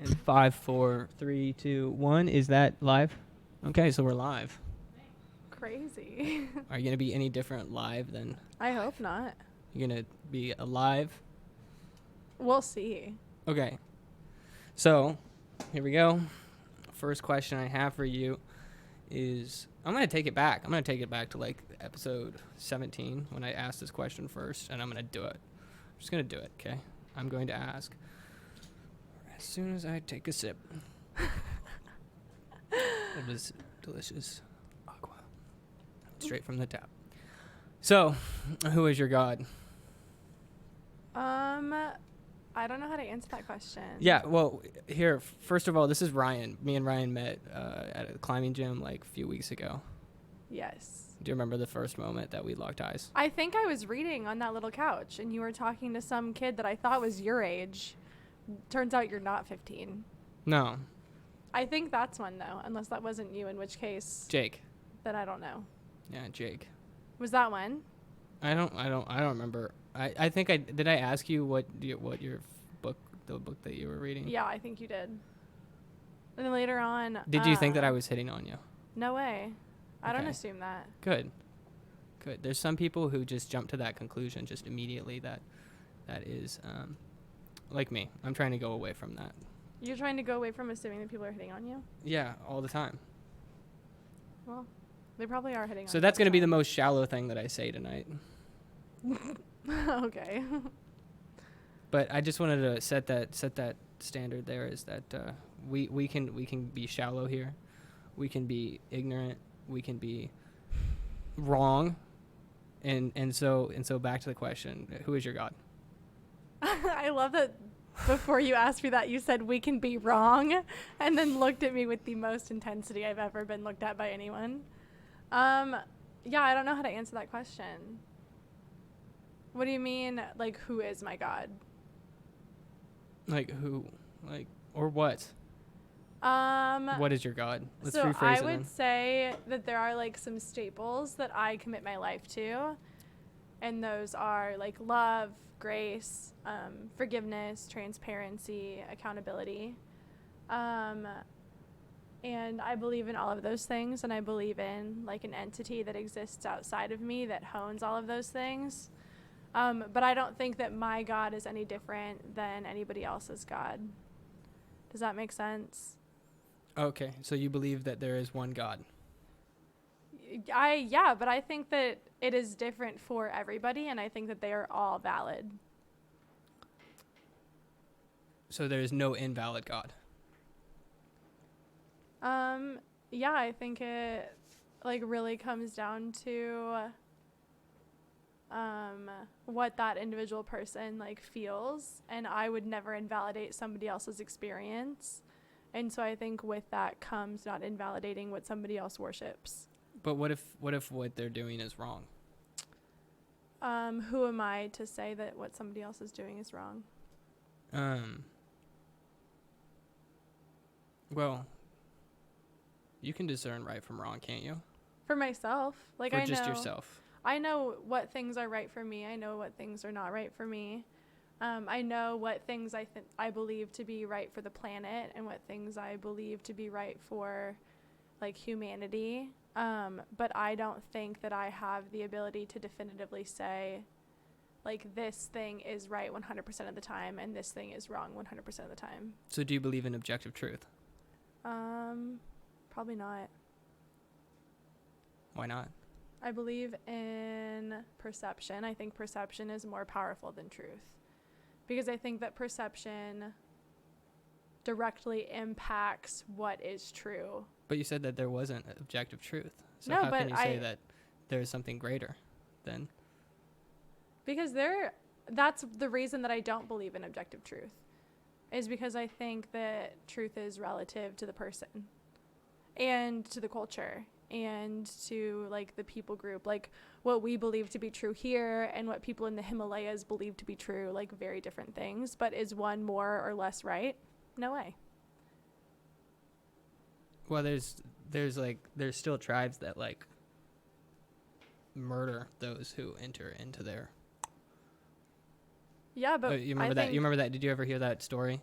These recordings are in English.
And 5, 4, 3, 2, 1. Is that live? Okay, so we're live. Crazy. Are you gonna be any different live than I hope not. you're gonna be alive? We'll see. Okay. So, here we go. First question I have for you is I'm gonna take it back. I'm gonna take it back to like episode 17 when I asked this question first, and I'm gonna do it. I'm just gonna do it. Okay. I'm going to ask as soon as I take a sip. It was delicious aqua, straight from the tap. So, who is your God? I don't know how to answer that question. Yeah, well, here, first of all, this is Ryan. Me and Ryan met at a climbing gym like a few weeks ago. Yes. Do you remember the first moment that we locked eyes? I think I was reading on that little couch and you were talking to some kid that I thought was your age. Turns out you're not 15. No, I think that's one though, unless that wasn't you, in which case Jake. then I don't know. Yeah, Jake. Was that one? I don't remember. I think did I ask you what your book, the book that you were reading? Yeah, I think you did. And then later on. Did you think that I was hitting on you? No way. I don't Okay. assume that. Good. There's some people who just jump to that conclusion just immediately. That is like me. I'm trying to go away from that. You're trying to go away from assuming that people are hitting on you? Yeah, all the time. Well, they probably are hitting on you. So that's going to be the most shallow thing that I say tonight. Okay. But I just wanted to set that standard there, is that we can be shallow here. We can be ignorant. We can be wrong. And so back to the question, who is your God? I love that before you asked me that, you said we can be wrong and then looked at me with the most intensity I've ever been looked at by anyone. Yeah, I don't know how to answer that question. What do you mean, like, who is my God? Like who? Like, or what? What is your God? Let's so rephrase I it would then. say that there are like some staples that I commit my life to, and those are like love, grace, forgiveness, transparency, accountability. And I believe in all of those things, and I believe in like an entity that exists outside of me that hones all of those things. But I don't think that my God is any different than anybody else's God. Does that make sense? Okay, so you believe that there is one God. Yeah, but I think that it is different for everybody, and I think that they are all valid. So there is no invalid God. Yeah, I think it like really comes down to what that individual person like feels, and I would never invalidate somebody else's experience. And so I think with that comes not invalidating what somebody else worships. But what if what they're doing is wrong? Who am I to say that what somebody else is doing is wrong? Well, you can discern right from wrong, can't you? For myself, like For I just know, yourself. I know what things are right for me. I know what things are not right for me. I know what things I believe to be right for the planet, and what things I believe to be right for like humanity. But I don't think that I have the ability to definitively say like this thing is right 100% of the time and this thing is wrong 100% of the time. So do you believe in objective truth? Probably not. Why not? I believe in perception. I think perception is more powerful than truth, because I think that perception directly impacts what is true. But you said that there wasn't objective truth. So No, how but can you say that there is something greater then? Because that's the reason that I don't believe in objective truth, is because I think that truth is relative to the person and to the culture and to like the people group. Like what we believe to be true here and what people in the Himalayas believe to be true, like very different things. But is one more or less right? No way. Well, there's still tribes that like murder those who enter into their. Yeah, but You remember that? You remember that? Did you ever hear that story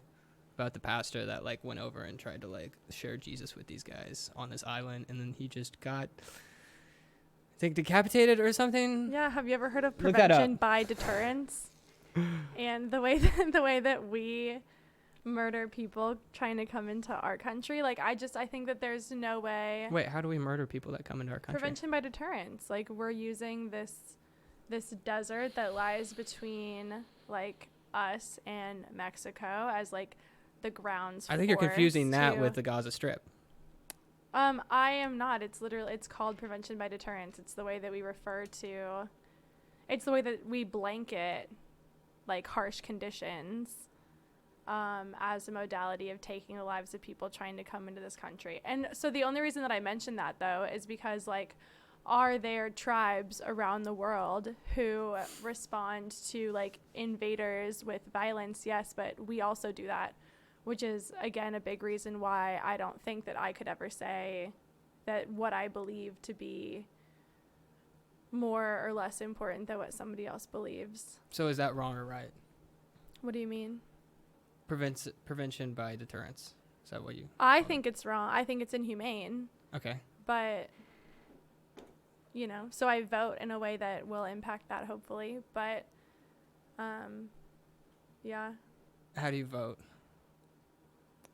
about the pastor that like went over and tried to like share Jesus with these guys on this island, and then he just got, I think, decapitated or something. Yeah, have you ever heard of Look that prevention up. by deterrence? And the way that we murder people trying to come into our country, like I think that there's no way. Wait, how do we murder people that come into our country? Prevention by deterrence. Like we're using this desert that lies between like us and Mexico as like the grounds. I think you're confusing that with the Gaza Strip. I am not. It's called prevention by deterrence. It's the way that we refer to. It's the way that we blanket like harsh conditions as a modality of taking the lives of people trying to come into this country. And so the only reason that I mention that though is because like, are there tribes around the world who respond to like invaders with violence? Yes, but we also do that, which is again a big reason why I don't think that I could ever say that what I believe to be more or less important than what somebody else believes. So is that wrong or right? What do you mean? Prevention by deterrence. Is that what you? I think it's wrong. I think it's inhumane. Okay. But, you know, so I vote in a way that will impact that hopefully. But, yeah. How do you vote?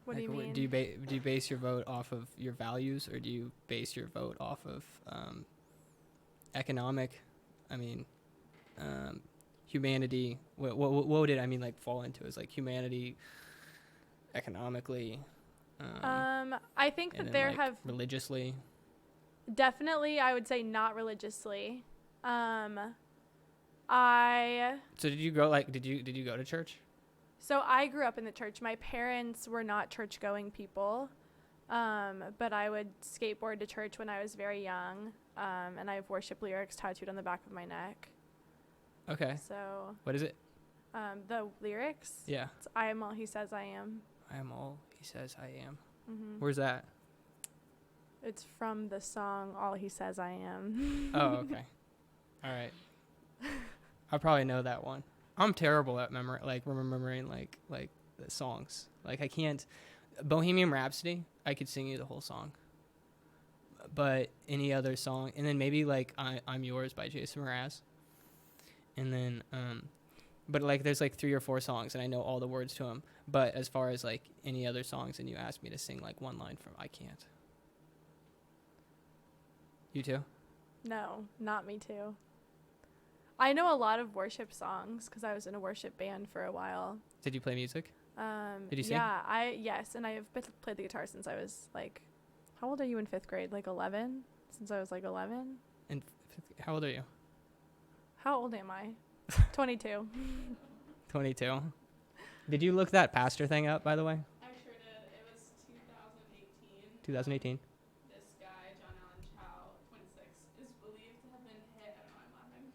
What do you mean? Do you base your vote off of your values, or do you base your vote off of economic? I mean, humanity. What did I mean? Like fall into is like humanity, economically. I think that there like, have religiously. Definitely, I would say not religiously. So did you go did you go to church? So I grew up in the church. My parents were not church-going people, but I would skateboard to church when I was very young, and I have worship lyrics tattooed on the back of my neck. Okay. So. What is it? The lyrics? Yeah. It's, I am all he says I am. I am all he says I am. Mm-hmm. Where's that? It's from the song All He Says I Am. Oh, okay. All right. I probably know that one. I'm terrible at remembering like the songs. Like I can't. Bohemian Rhapsody, I could sing you the whole song. But any other song, and then maybe like I'm Yours by Jason Mraz. And then, but like there's like 3 or 4 songs, and I know all the words to them. But as far as like any other songs, and you ask me to sing like one line from, I can't. You too? No, not me too. I know a lot of worship songs because I was in a worship band for a while. Did you play music? Did you sing? Yeah, yes, and I have played the guitar since I was like, how old are you in 5th grade? Like 11? Since I was like 11? And how old are you? How old am I? 22. 22. Did you look that pastor thing up, by the way? I sure did. It was 2018. 2018. This guy, John Allen Chow, 26, is believed to have been hit. I don't know, I'm laughing.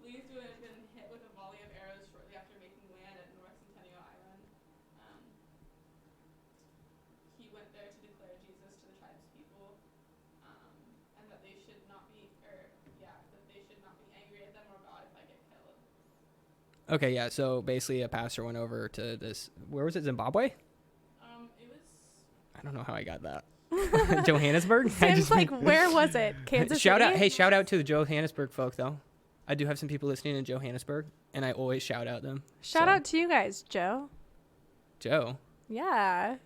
Believed to have been hit with a volley of arrows shortly after making land at North Centennial Island. He went there to declare Jesus to the tribespeople, and that they should not be, that they should not be angry at them or God if I get killed. Okay, yeah. So basically, a pastor went over to this. Where was it? Zimbabwe? It was. I don't know how I got that. Johannesburg. Sam's like, where was it? Kansas shout City? out! Hey, shout out to the Johannesburg folk, though. I do have some people listening in Johannesburg, and I always shout out them. Shout out to you guys, Joe. Joe. Yeah.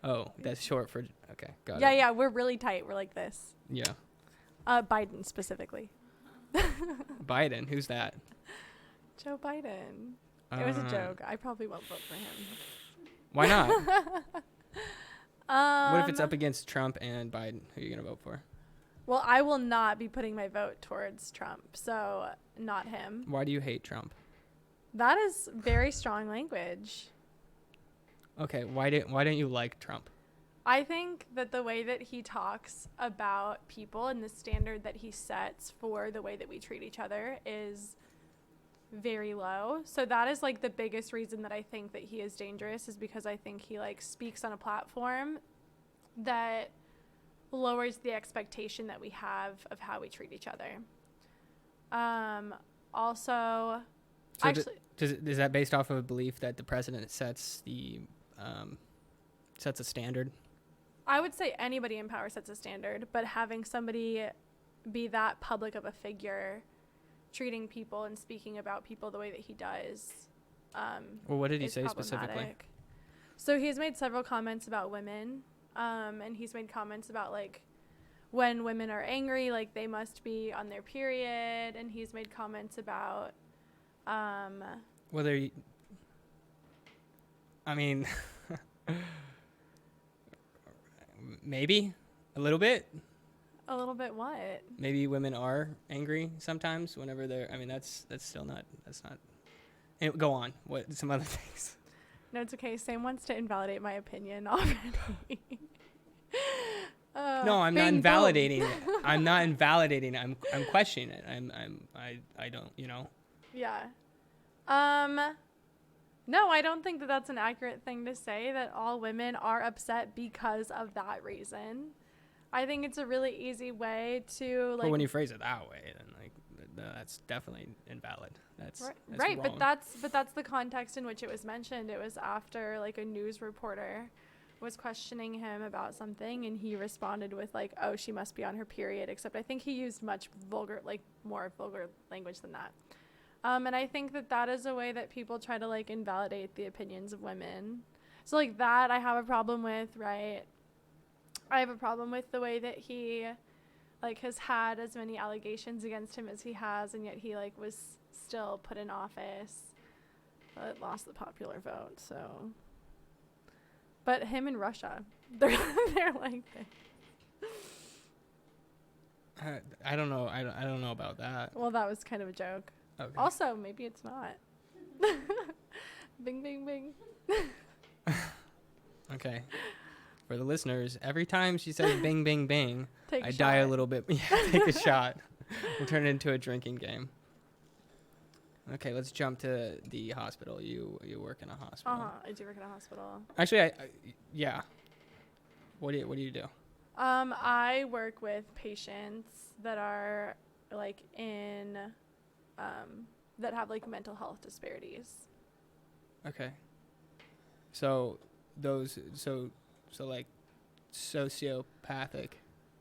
Oh, that's short for. Okay, got it. Yeah. We're really tight. We're like this. Yeah. Biden specifically. Biden. Who's that? Joe Biden. It was a joke. I probably won't vote for him. Why not? What if it's up against Trump and Biden? Who are you gonna vote for? Well, I will not be putting my vote towards Trump, so not him. Why do you hate Trump? That is very strong language. Okay, why don't you like Trump? I think that the way that he talks about people and the standard that he sets for the way that we treat each other is very low. So that is like the biggest reason that I think that he is dangerous, is because I think he like speaks on a platform that lowers the expectation that we have of how we treat each other. Also, So Actually, is that based off of a belief that the president sets a standard? I would say anybody in power sets a standard, but having somebody be that public of a figure, treating people and speaking about people the way that he does, Well, what did he is say specifically? problematic. So he's made several comments about women, and he's made comments about like when women are angry, like they must be on their period, and he's made comments about Whether I mean, maybe a little bit. a little bit what? Maybe women are angry sometimes whenever they're. I mean, that's still not. That's not. And go on. What some other things? No, it's okay. Sam wants to invalidate my opinion already. No, I'm not invalidating it. I'm not invalidating it. I'm questioning it. I don't. Yeah. No, I don't think that that's an accurate thing to say, that all women are upset because of that reason. I think it's a really easy way to like. But when you phrase it that way, then like that's definitely invalid. That's right, wrong. but that's the context in which it was mentioned. It was after like a news reporter was questioning him about something, and he responded with like, "Oh, she must be on her period." Except I think he used much more vulgar language than that. And I think that is a way that people try to like invalidate the opinions of women. So like that I have a problem with, right? I have a problem with the way that he like has had as many allegations against him as he has, and yet he like was still put in office, but lost the popular vote. So, but him and Russia, they're like this. I don't know. I don't know about that. Well, that was kind of a joke. Okay. Also, maybe it's not. Bing, bing, bing. Okay. For the listeners, every time she says "bing, bing, bing," I die a little bit. Yeah, take a shot. We'll turn it into a drinking game. Okay, let's jump to the hospital. You work in a hospital. I do work in a hospital. Actually, yeah. What do you do? I work with patients that are like in that have like mental health disparities. Okay. So like sociopathic,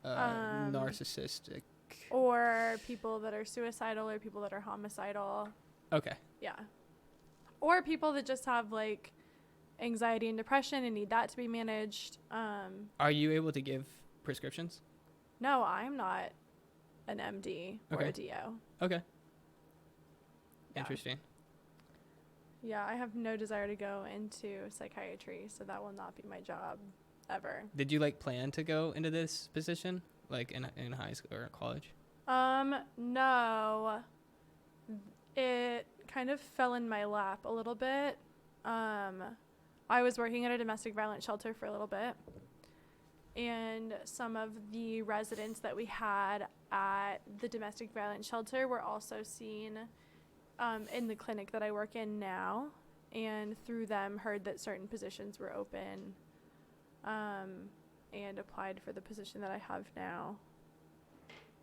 narcissistic, or people that are suicidal, or people that are homicidal. Okay. Yeah. Or people that just have like anxiety and depression and need that to be managed. Are you able to give prescriptions? No, I'm not an MD or a DO. Okay. Yeah. Interesting. Yeah, I have no desire to go into psychiatry, so that will not be my job ever. Did you like plan to go into this position, like in high school or college? No. It kind of fell in my lap a little bit. I was working at a domestic violence shelter for a little bit, and some of the residents that we had at the domestic violence shelter were also seen in the clinic that I work in now, and through them heard that certain positions were open, and applied for the position that I have now.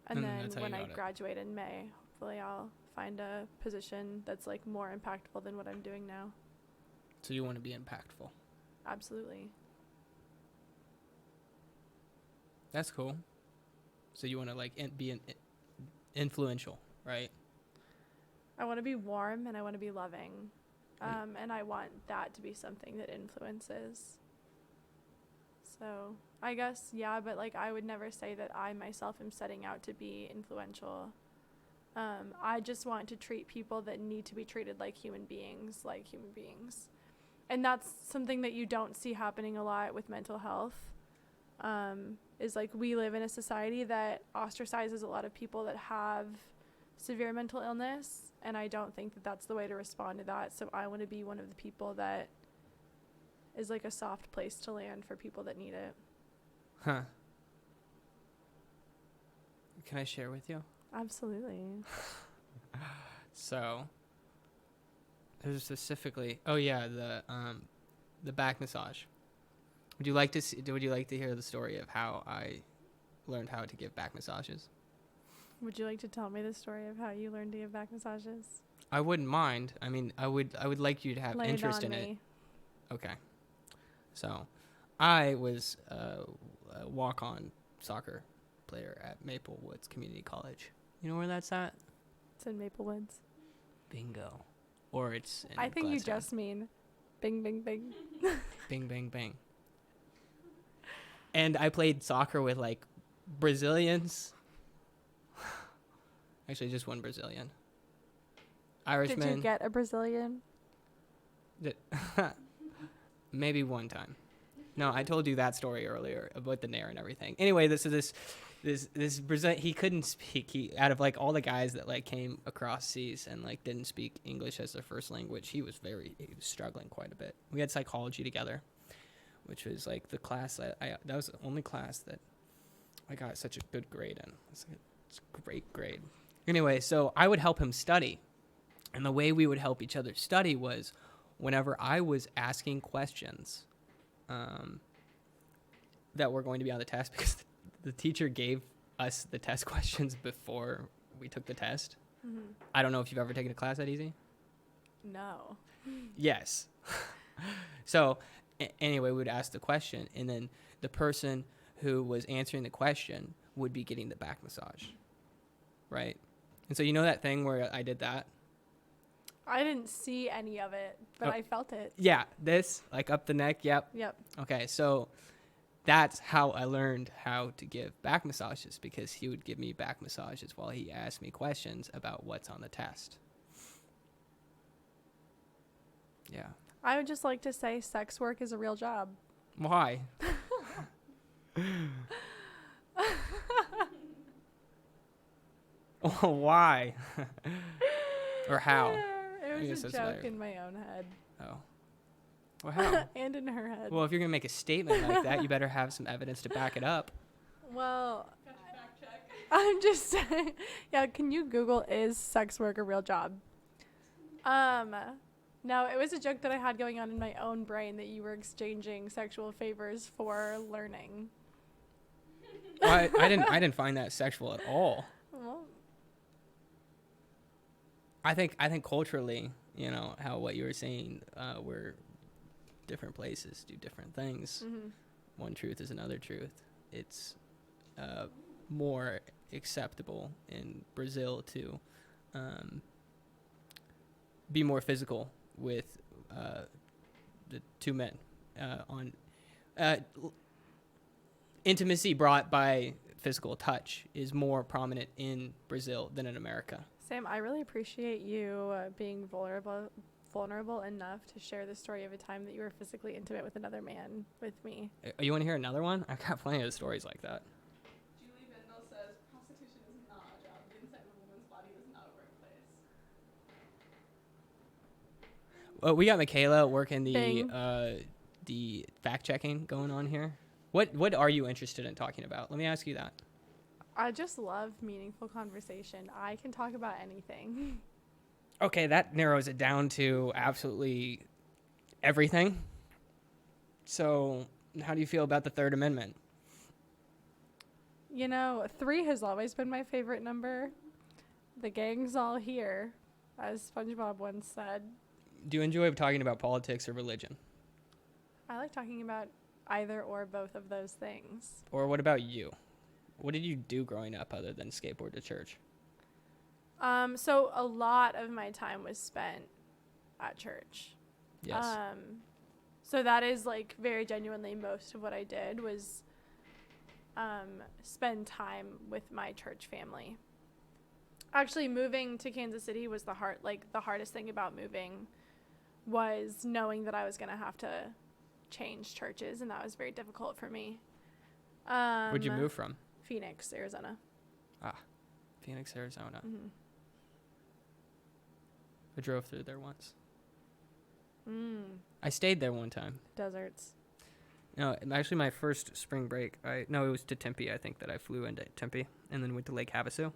And then when I graduate in May, hopefully I'll find a position that's like more impactful than what I'm doing now. So you want to be impactful? Absolutely. That's cool. So you want to like be influential, right? I want to be warm and I want to be loving. And I want that to be something that influences. So I guess, yeah, but like I would never say that I myself am setting out to be influential. I just want to treat people that need to be treated like human beings. And that's something that you don't see happening a lot with mental health. Is like we live in a society that ostracizes a lot of people that have severe mental illness, and I don't think that that's the way to respond to that. So I want to be one of the people that is like a soft place to land for people that need it. Huh. Can I share with you? Absolutely. So there's specifically the back massage. Would you like to hear the story of how I learned how to give back massages? Would you like to tell me the story of how you learned to give back massages? I wouldn't mind. I mean, I would like you to have Lay interest on in it. me. Okay. So, I was a walk-on soccer player at Maple Woods Community College. You know where that's at? It's in Maple Woods. Bingo. Or it's in I think you Gladstone. just mean bing, bing, bing. Bing, bang, bang. And I played soccer with, like, Brazilians. Actually, just one Brazilian. Irishman. Did you get a Brazilian? Maybe one time. No, I told you that story earlier about the Nair and everything. Anyway, this Brazil, he couldn't speak. He, out of like all the guys that like came across seas and like didn't speak English as their first language, he was struggling quite a bit. We had psychology together, which was like the class that was the only class that I got such a good grade in. It's a great grade. Anyway, so I would help him study. And the way we would help each other study was whenever I was asking questions that were going to be on the test, because the teacher gave us the test questions before we took the test. Mm-hmm. I don't know if you've ever taken a class that easy. No. Yes. So anyway, we would ask the question, and then the person who was answering the question would be getting the back massage, right? And so you know that thing where I did that? I didn't see any of it, but I felt it. Yeah, this, like up the neck, yep. Yep. Okay, so that's how I learned how to give back massages, because he would give me back massages while he asked me questions about what's on the test. Yeah. I would just like to say sex work is a real job. Why? Why? Or how? It was a joke in my own head. Oh. Well, how? And in her head. Well, if you're going to make a statement like that, you better have some evidence to back it up. Well, I'm just saying. Yeah, can you Google, is sex work a real job? No, it was a joke that I had going on in my own brain that you were exchanging sexual favors for learning. I didn't find that sexual at all. Well, I think culturally, you know, how what you were saying, where different places do different things. mm-hmm. One truth is another truth. It's more acceptable in Brazil to be more physical with the two men on intimacy brought by physical touch is more prominent in Brazil than in America. Sam, I really appreciate you being vulnerable enough to share the story of a time that you were physically intimate with another man with me. You want to hear another one? I've got plenty of stories like that. Julie Bindle says prostitution is not a job. The inside of a woman's body is not a workplace. Well, we got Michaela working the fact checking going on here. What are you interested in talking about? Let me ask you that. I just love meaningful conversation. I can talk about anything. Okay, that narrows it down to absolutely everything. So, how do you feel about the Third Amendment? You know, 3 has always been my favorite number. The gang's all here, as SpongeBob once said. Do you enjoy talking about politics or religion? I like talking about either or both of those things. Or what about you? What did you do growing up other than skateboard to church? So a lot of my time was spent at church. Yes. So that is like very genuinely most of what I did was spend time with my church family. Actually, moving to Kansas City was the hardest thing about moving was knowing that I was going to have to change churches, and that was very difficult for me. Where'd you move from? Phoenix, Arizona. Phoenix, Arizona. Mm-hmm. I drove through there once. I I stayed there one time. Deserts. No, actually my first spring break, it was to Tempe, I think, that I flew into Tempe and then went to Lake Havasu.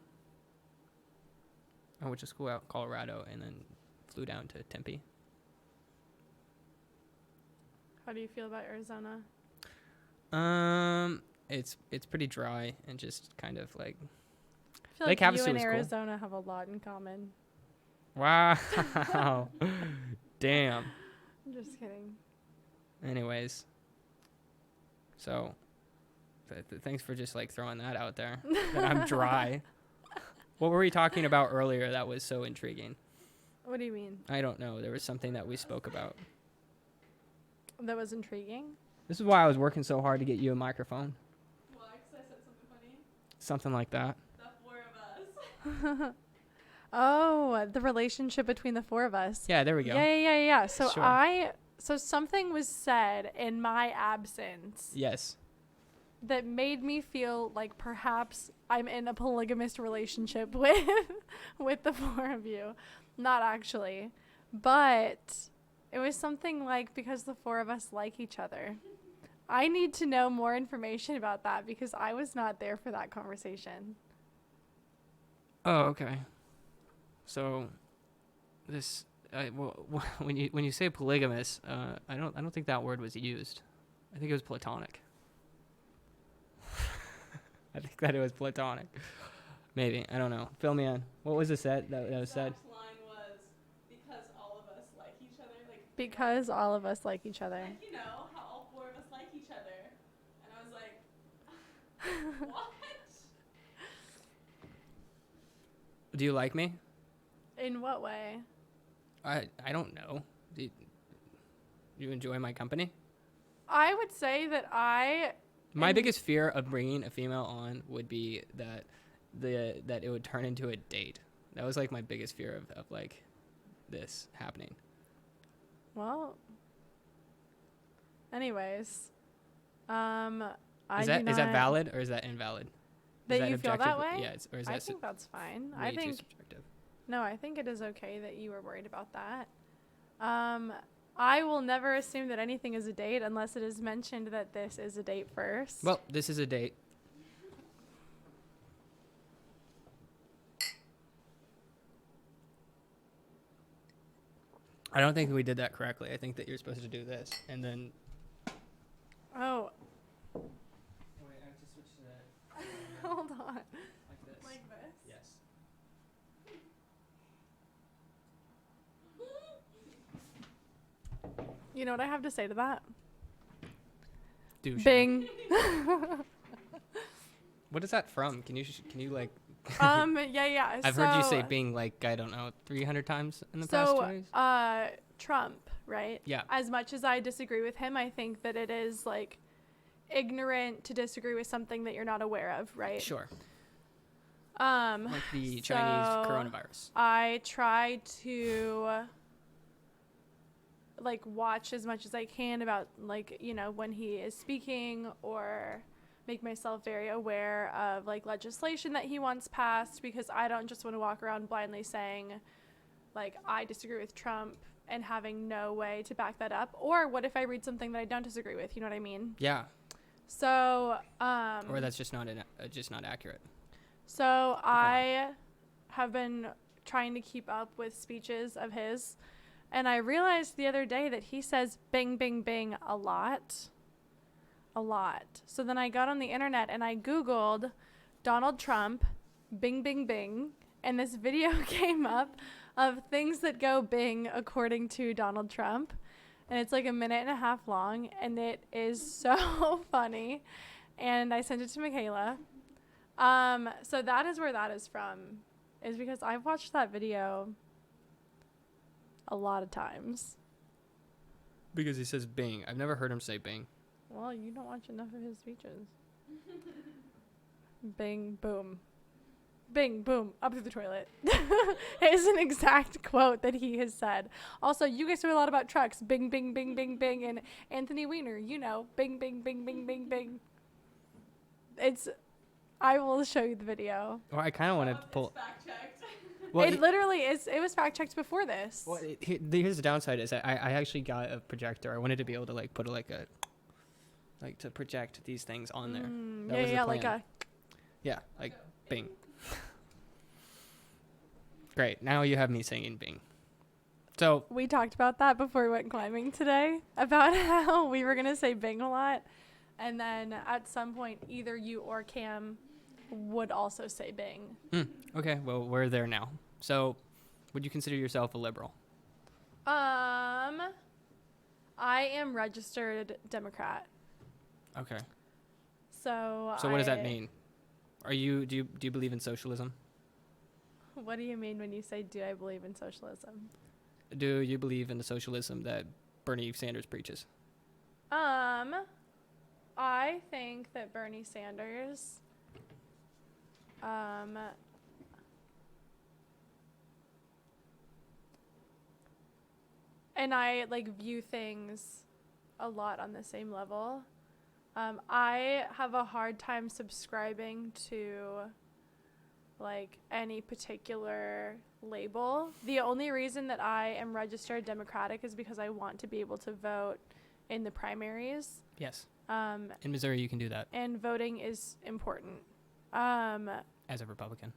I went to school out in Colorado and then flew down to Tempe. How do you feel about Arizona? It's pretty dry and just kind of like I feel Lake like Havasu you and was cool. Arizona have a lot in common. Wow. Damn. I'm just kidding. Anyways, so thanks for just like throwing that out there. That I'm dry. What were we talking about earlier that was so intriguing? What do you mean? I don't know. There was something that we spoke about. That was intriguing? This is why I was working so hard to get you a microphone. Why? Because I said something funny? Something like that. The four of us. Oh, the relationship between the four of us. Yeah, there we go. Yeah. So Sure. so something was said in my absence Yes. that made me feel like perhaps I'm in a polygamous relationship with the four of you. Not actually, but it was something like because the four of us like each other. I need to know more information about that because I was not there for that conversation. Oh, okay. So, this when you say polygamous, I don't think that word was used. I think it was platonic. I think that it was platonic. Maybe, I don't know. Fill me in. What was it said that was said? Line was because all of us like each other, like Because all of us like each other. like, you know how all four of us like each other, and I was like, what? Do you like me? In what way? I don't know. Do you enjoy my company? I would say that My biggest fear of bringing a female on would be that it would turn into a date. That was like my biggest fear of like this happening. Well, anyways, Is that valid or is that invalid? Is That you feel that objective? way? Yeah, or is I that think that's fine. way I too think subjective? no, I think it is okay that you were worried about that. I will never assume that anything is a date unless it is mentioned that this is a date first. Well, this is a date. I don't think we did that correctly. I think that you're supposed to do this and then. Oh, Wait, I have to switch to that. hold on. Like this. Like this? Yes. You know what I have to say to that? Douche. Bing. What is that from? Can you like? Yeah. I've heard you say Bing like I don't know 300 times in the past 2 days. Trump, right? Yeah. As much as I disagree with him, I think that it is like ignorant to disagree with something that you're not aware of, right? Sure. Like Like the Chinese coronavirus. I try to like watch as much as I can about like, you know, when he is speaking or make myself very aware of like legislation that he wants passed because I don't just want to walk around blindly saying like I disagree with Trump and having no way to back that up. Or what if I read something that I don't disagree with, you know what I mean? Yeah. So Or that's just not accurate. So I have been trying to keep up with speeches of his, and I realized the other day that he says bing, bing, bing a lot. A lot. So then I got on the internet and I Googled Donald Trump, bing, bing, bing, and this video came up of things that go bing according to Donald Trump. And it's like 1.5 minutes long, and it is so funny. And I sent it to Michaela. So that is where that is from, is because I've watched that video a lot of times. Because he says Bing. I've never heard him say Bing. Well, you don't watch enough of his speeches. Bing, boom. Bing, boom, up through the toilet. It is an exact quote that he has said. Also, you guys know a lot about trucks. Bing, bing, bing, bing, bing. And Anthony Weiner, you know, bing, bing, bing, bing, bing, bing. I will show you the video. Well, I kind of want to pull. Fact checked. Well, It literally is. It was fact checked before this. Well, here's the downside is that I actually got a projector. I wanted to be able to like put to project these things on there. That was the like plan. Like Bing. Great. Now you have me singing Bing. So we talked about that before we went climbing today, about how we were going to say Bing a lot. And then at some point, either you or Cam would also say Bing. okay, well we're there now. So Would you consider yourself a liberal? I am registered Democrat. Okay. So So what does that mean? Do you believe in socialism? What do you mean when you say, do I believe in socialism? Do you believe in the socialism that Bernie Sanders preaches? I think that Bernie Sanders, and I view things a lot on the same level. I have a hard time subscribing to any particular label. The only reason that I am registered Democratic is because I want to be able to vote in the primaries. Yes. In Missouri, you can do that. And voting is important. As a Republican.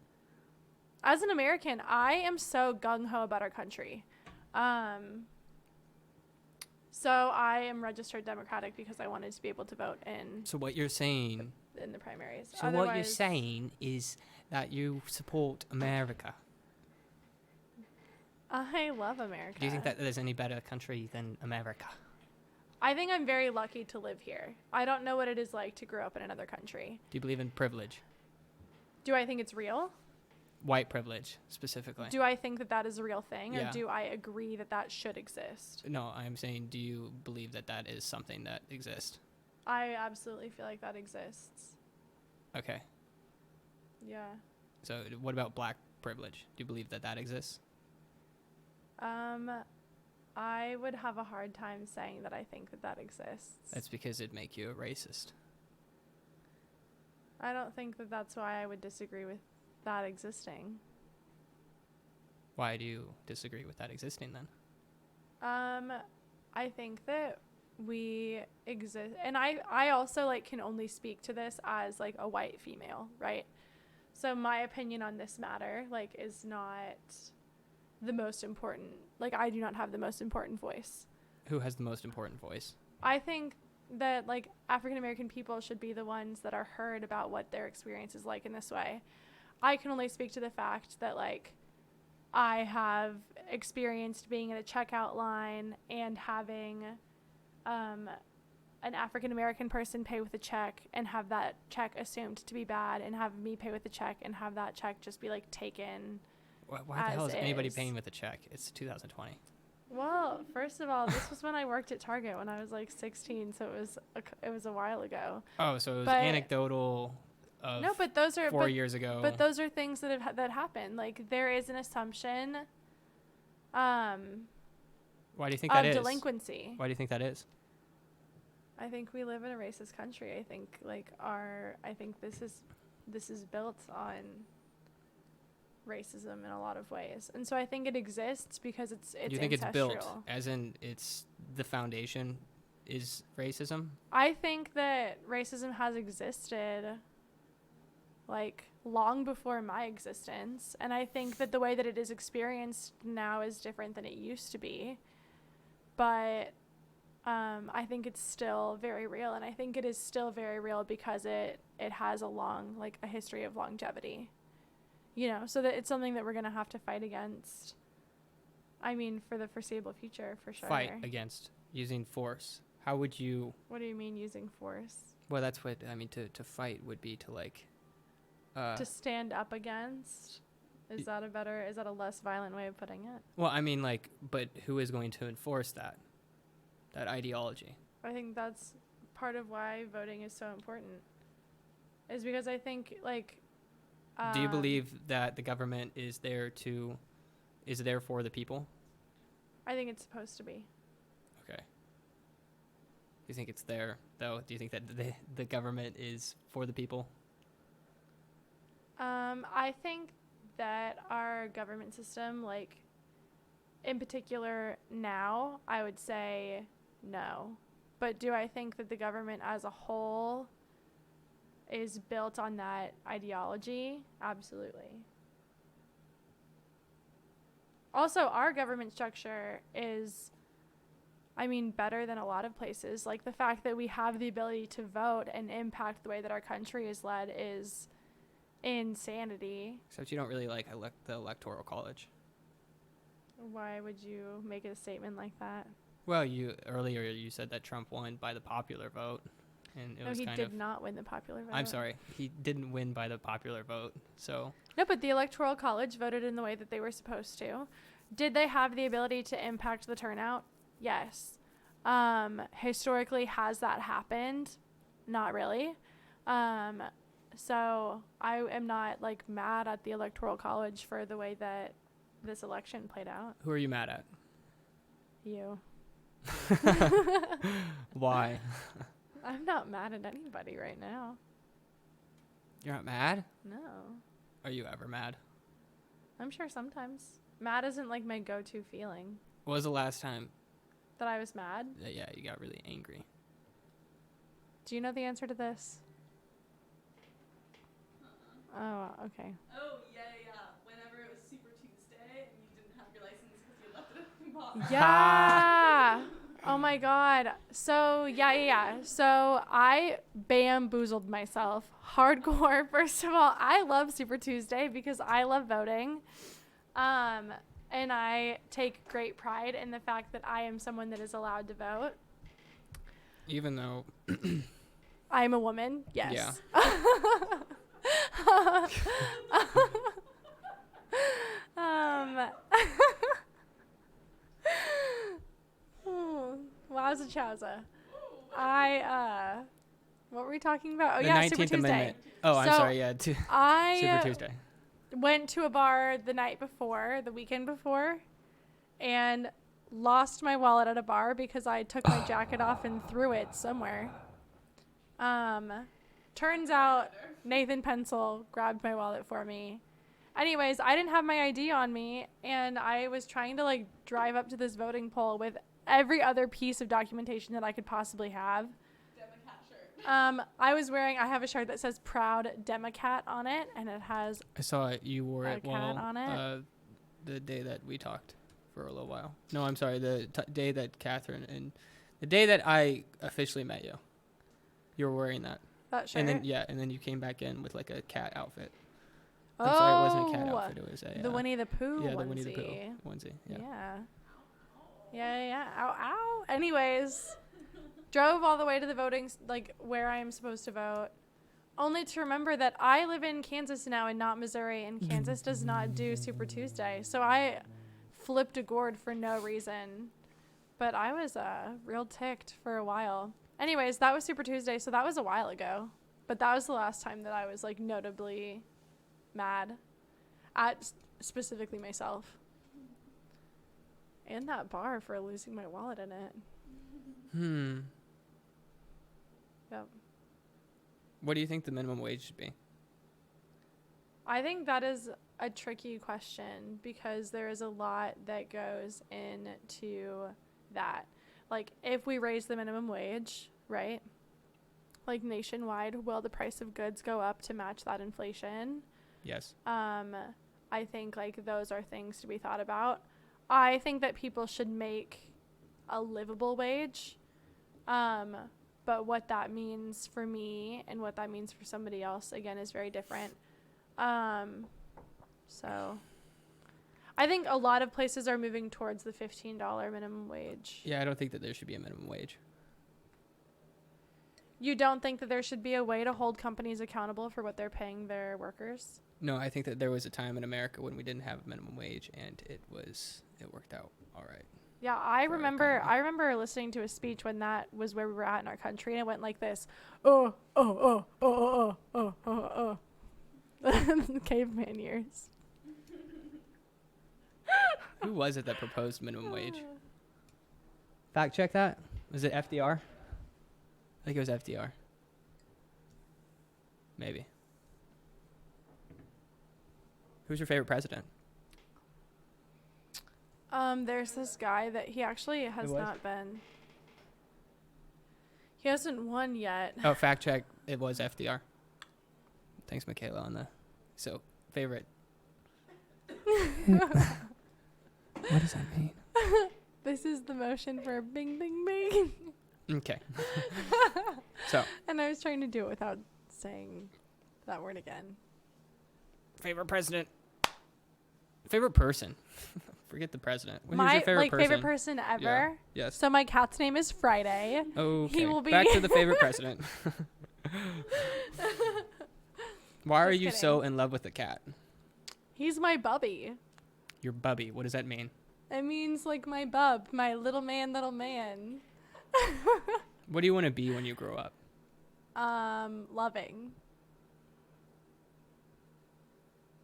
As an American, I am so gung-ho about our country. So I am registered Democratic because I wanted to be able to vote in. So what you're saying... in the primaries. So what you're saying is that you support America. I love America. Do you think that there's any better country than America? I think I'm very lucky to live here. I don't know what it is like to grow up in another country. Do you believe in privilege? Do I think it's real? White privilege, specifically. Do I think that that is a real thing? Yeah. Or do I agree that that should exist? No, I'm saying, do you believe that that is something that exists? I absolutely feel like that exists. Okay. Yeah. So what about black privilege? Do you believe that that exists? I would have a hard time saying that I think that that exists. That's because it'd make you a racist. I don't think that that's why I would disagree with that existing. Why do you disagree with that existing then? I think that we exist, and I also can only speak to this as a white female, right? So my opinion on this matter is not the most important. I do not have the most important voice. Who has the most important voice? I think that African American people should be the ones that are heard about what their experience is like in this way. I can only speak to the fact that I have experienced being in a checkout line and having an African American person pay with a check and have that check assumed to be bad, and have me pay with a check and have that check just be taken. Why the hell is anybody paying with a check? It's 2020. Well, first of all, this was when I worked at Target when I was 16, so it was a while ago. Oh, so it was anecdotal. No, but those are 4 years ago. But those are things that happen. There is an assumption. Why do you think that is? Of delinquency. Why do you think that is? I think we live in a racist country. I think I think this is built on racism in a lot of ways, and so I think it exists because it's you think ancestral. It's built, as in it's the foundation is racism? I think that racism has existed long before my existence, and I think that the way that it is experienced now is different than it used to be, but I think it's still very real, and I think it is still very real because it has a history of longevity. So that it's something that we're going to have to fight against. I mean, for the foreseeable future, for sure. Fight against using force. How would you... What do you mean using force? Well, that's what, I mean, to fight would be to to stand up against? Is that a less violent way of putting it? Well, I mean, but who is going to enforce that ideology? I think that's part of why voting is so important. Is because I think, do you believe that the government is there for the people? I think it's supposed to be. Okay. Do you think it's there, though? Do you think that the government is for the people? I think that our government system, in particular now, I would say no. But do I think that the government as a whole is built on that ideology? Absolutely. Also, our government structure is, better than a lot of places. The fact that we have the ability to vote and impact the way that our country is led is insanity. Except you don't really like the Electoral College. Why would you make a statement like that? Well, earlier you said that Trump won by the popular vote, and it No, was he kind did of. not win the popular vote. I'm sorry, he didn't win by the popular vote. So No, but the Electoral College voted in the way that they were supposed to. Did they have the ability to impact the turnout? Yes. Historically, has that happened? Not really. So I am not like mad at the Electoral College for the way that this election played out. who are you mad at? You. Why? I'm not mad at anybody right now. You're not mad? No. Are you ever mad? I'm sure sometimes. Mad isn't like my go-to feeling. What was the last time That I was mad? that you got really angry? Do you know the answer to this? Oh, okay. Oh, yeah. Whenever it was Super Tuesday and you didn't have your license because you left it at the bar. Yeah. Oh my God. So, yeah. So I bamboozled myself hardcore. First of all, I love Super Tuesday because I love voting. And I take great pride in the fact that I am someone that is allowed to vote. Even though I'm a woman. Yes. Yeah. Wowza chowza. What were we talking about? Oh, the yeah, 19th Super Tuesday. Amendment. Oh, I'm So, sorry. Yeah, I Super Tuesday. went to a bar the night before, the weekend before, and lost my wallet at a bar because I took my jacket off and threw it somewhere. Turns out Nathan Pencil grabbed my wallet for me. Anyways, I didn't have my ID on me, and I was trying to like drive up to this voting poll with every other piece of documentation that I could possibly have. Democrat shirt. I have a shirt that says Proud Democrat on it, and it has I saw it. You wore a it cat on it. The day that we talked for a little while. No, I'm sorry. The day that Catherine and the day that I officially met you. You were wearing that. that shirt. And then you came back in with like a cat outfit. I'm sorry, it wasn't a cat outfit. It was a the Winnie the Pooh yeah, onesie. the Winnie the Pooh onesie. Yeah. Ow, ow. Anyways, drove all the way to the voting, like where I am supposed to vote, only to remember that I live in Kansas now and not Missouri, and Kansas does not do Super Tuesday. So I flipped a gourd for no reason, but I was real ticked for a while. Anyways, that was Super Tuesday, so that was a while ago, but that was the last time that I was like notably mad at specifically myself and that bar for losing my wallet in it. Yep. What do you think the minimum wage should be? I think that is a tricky question because there is a lot that goes into that. Like, if we raise the minimum wage, right? Like, nationwide, will the price of goods go up to match that inflation? Yes. I think, like, those are things to be thought about. I think that people should make a livable wage. But what that means for me and what that means for somebody else, again, is very different. So I think a lot of places are moving towards the $15 minimum wage. Yeah, I don't think that there should be a minimum wage. You don't think that there should be a way to hold companies accountable for what they're paying their workers? No, I think that there was a time in America when we didn't have a minimum wage, and it worked out all right. Yeah, I remember listening to a speech when that was where we were at in our country, and it went like this. Caveman years. Who was it that proposed minimum wage? Fact check that. Was it FDR? I think it was FDR. Maybe. Who's your favorite president? There's this guy that he actually has not been. He hasn't won yet. Oh, fact check. It was FDR. Thanks, Michaela, on the. So, favorite. What does that mean? This is the motion for bing, bing, bing. Okay. So. And I was trying to do it without saying that word again. Favorite president. Favorite person. Forget the president. Who's My your favorite person? favorite person ever. Yeah. Yes. So my cat's name is Friday. Okay. He will be Back to the favorite president. Why are Just you kidding. so in love with the cat? He's my bubby. Your bubby. What does that mean? It means like my bub, my little man, little man. What do you want to be when you grow up? Loving.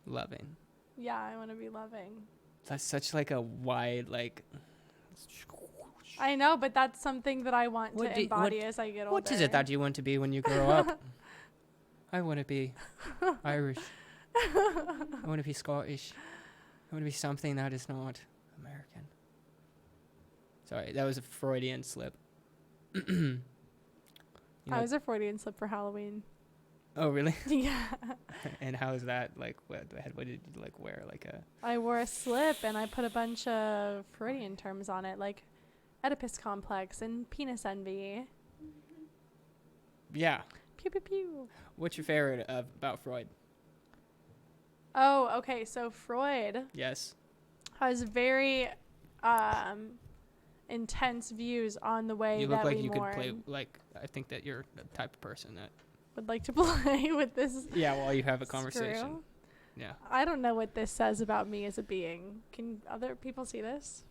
Loving. Yeah, I want to be loving. That's such like a wide like. I know, but that's something that I want to embody as I get older. What is it that you want to be when you grow up? I want to be Irish. I want to be Scottish. I want to be something that is not American. Sorry, that was a Freudian slip. You know- I was a Freudian slip for Halloween. Oh, really? Yeah. And how is that like? What did you like wear? Like a? I wore a slip and I put a bunch of Freudian terms on it, like Oedipus complex and penis envy. Yeah. Pew pew pew. What's your favorite about Freud? Oh, okay. So Freud Yes. has very intense views on the way You look that like we you mourn. could play. Like I think that you're the type of person that. Would like to play with this. Yeah, while you have a conversation. Screw. Yeah. I don't know what this says about me as a being. Can other people see this?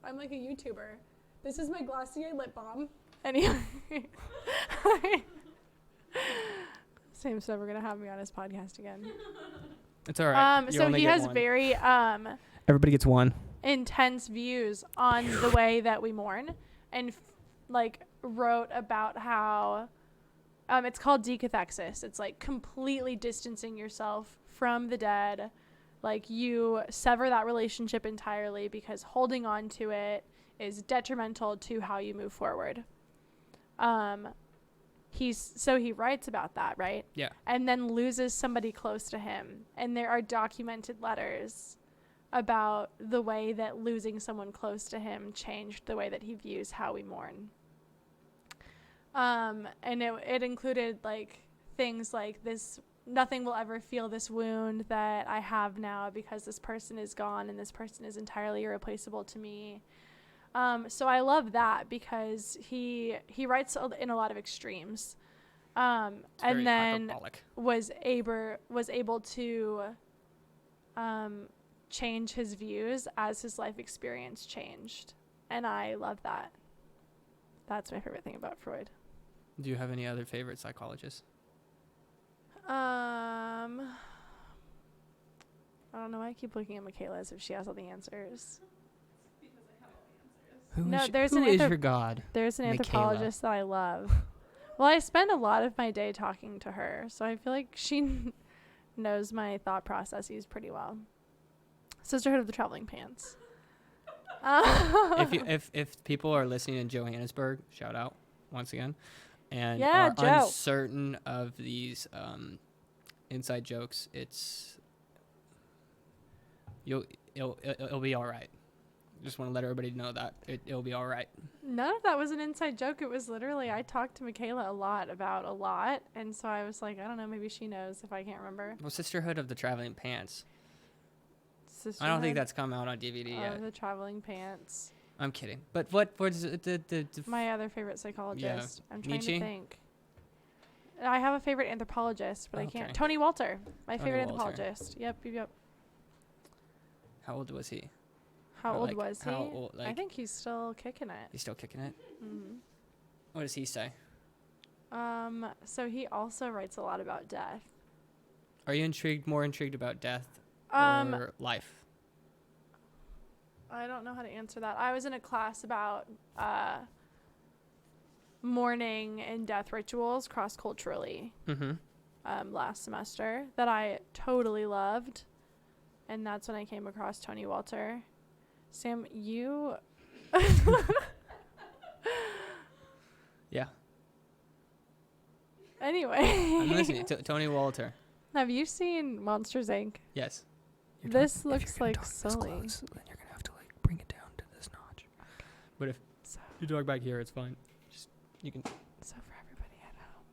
I'm like a YouTuber. This is my Glossier lip balm. Anyway. Sam's never going to have me on his podcast again. It's all right. You So only he get has one. very Everybody gets one. intense views on the way that we mourn, and wrote about how it's called decathexis. It's like completely distancing yourself from the dead. Like you sever that relationship entirely because holding on to it is detrimental to how you move forward. He writes about that, right? Yeah. And then loses somebody close to him. And there are documented letters about the way that losing someone close to him changed the way that he views how we mourn. And it included like things like this: nothing will ever feel this wound that I have now because this person is gone and this person is entirely irreplaceable to me. So I love that because he writes in a lot of extremes, and very then hyperbolic. was able to change his views as his life experience changed, and I love that. That's my favorite thing about Freud. Do you have any other favorite psychologists? I don't know. I keep looking at Michaela as if she has all the answers. Because I have all the answers. No, Who is your god? There's an Michaela. anthropologist that I love. Well, I spend a lot of my day talking to her, so I feel like she knows my thought processes pretty well. Sisterhood of the Traveling Pants. If people are listening in Johannesburg, shout out once again, and Yeah, are Joe. uncertain of these inside jokes, it'll be all right. Just want to let everybody know that it'll be all right. None of that was an inside joke. It was literally, I talked to Michaela a lot about a lot, and so I was like, I don't know, maybe she knows if I can't remember. Well, Sisterhood of the Traveling Pants. I don't Sisterhood think that's come out on DVD of yet. the Traveling Pants. I'm kidding. But what's the My other favorite psychologist. I'm trying Nietzsche? to think. I have a favorite anthropologist, but I Okay. can't. Tony Walter, my Tony favorite Walter. anthropologist. Yep. how old was he? How Or, old like, was he? how old, I like- think he's still kicking it. He's still kicking it. Hmm. What does he say? So he also writes a lot about death. Are you more intrigued about death Um, or life? I don't know how to answer that. I was in a class about mourning and death rituals cross-culturally Mm-hmm. last semester that I totally loved, and that's when I came across Tony Walter. Sam, you Yeah. anyway. I'm listening. Tony Walter. Have you seen Monsters Inc? Yes. This looks like Sully. Then you're gonna have to like bring it down to this notch. But if So, you talk back here, it's fine. You can. so for everybody at home,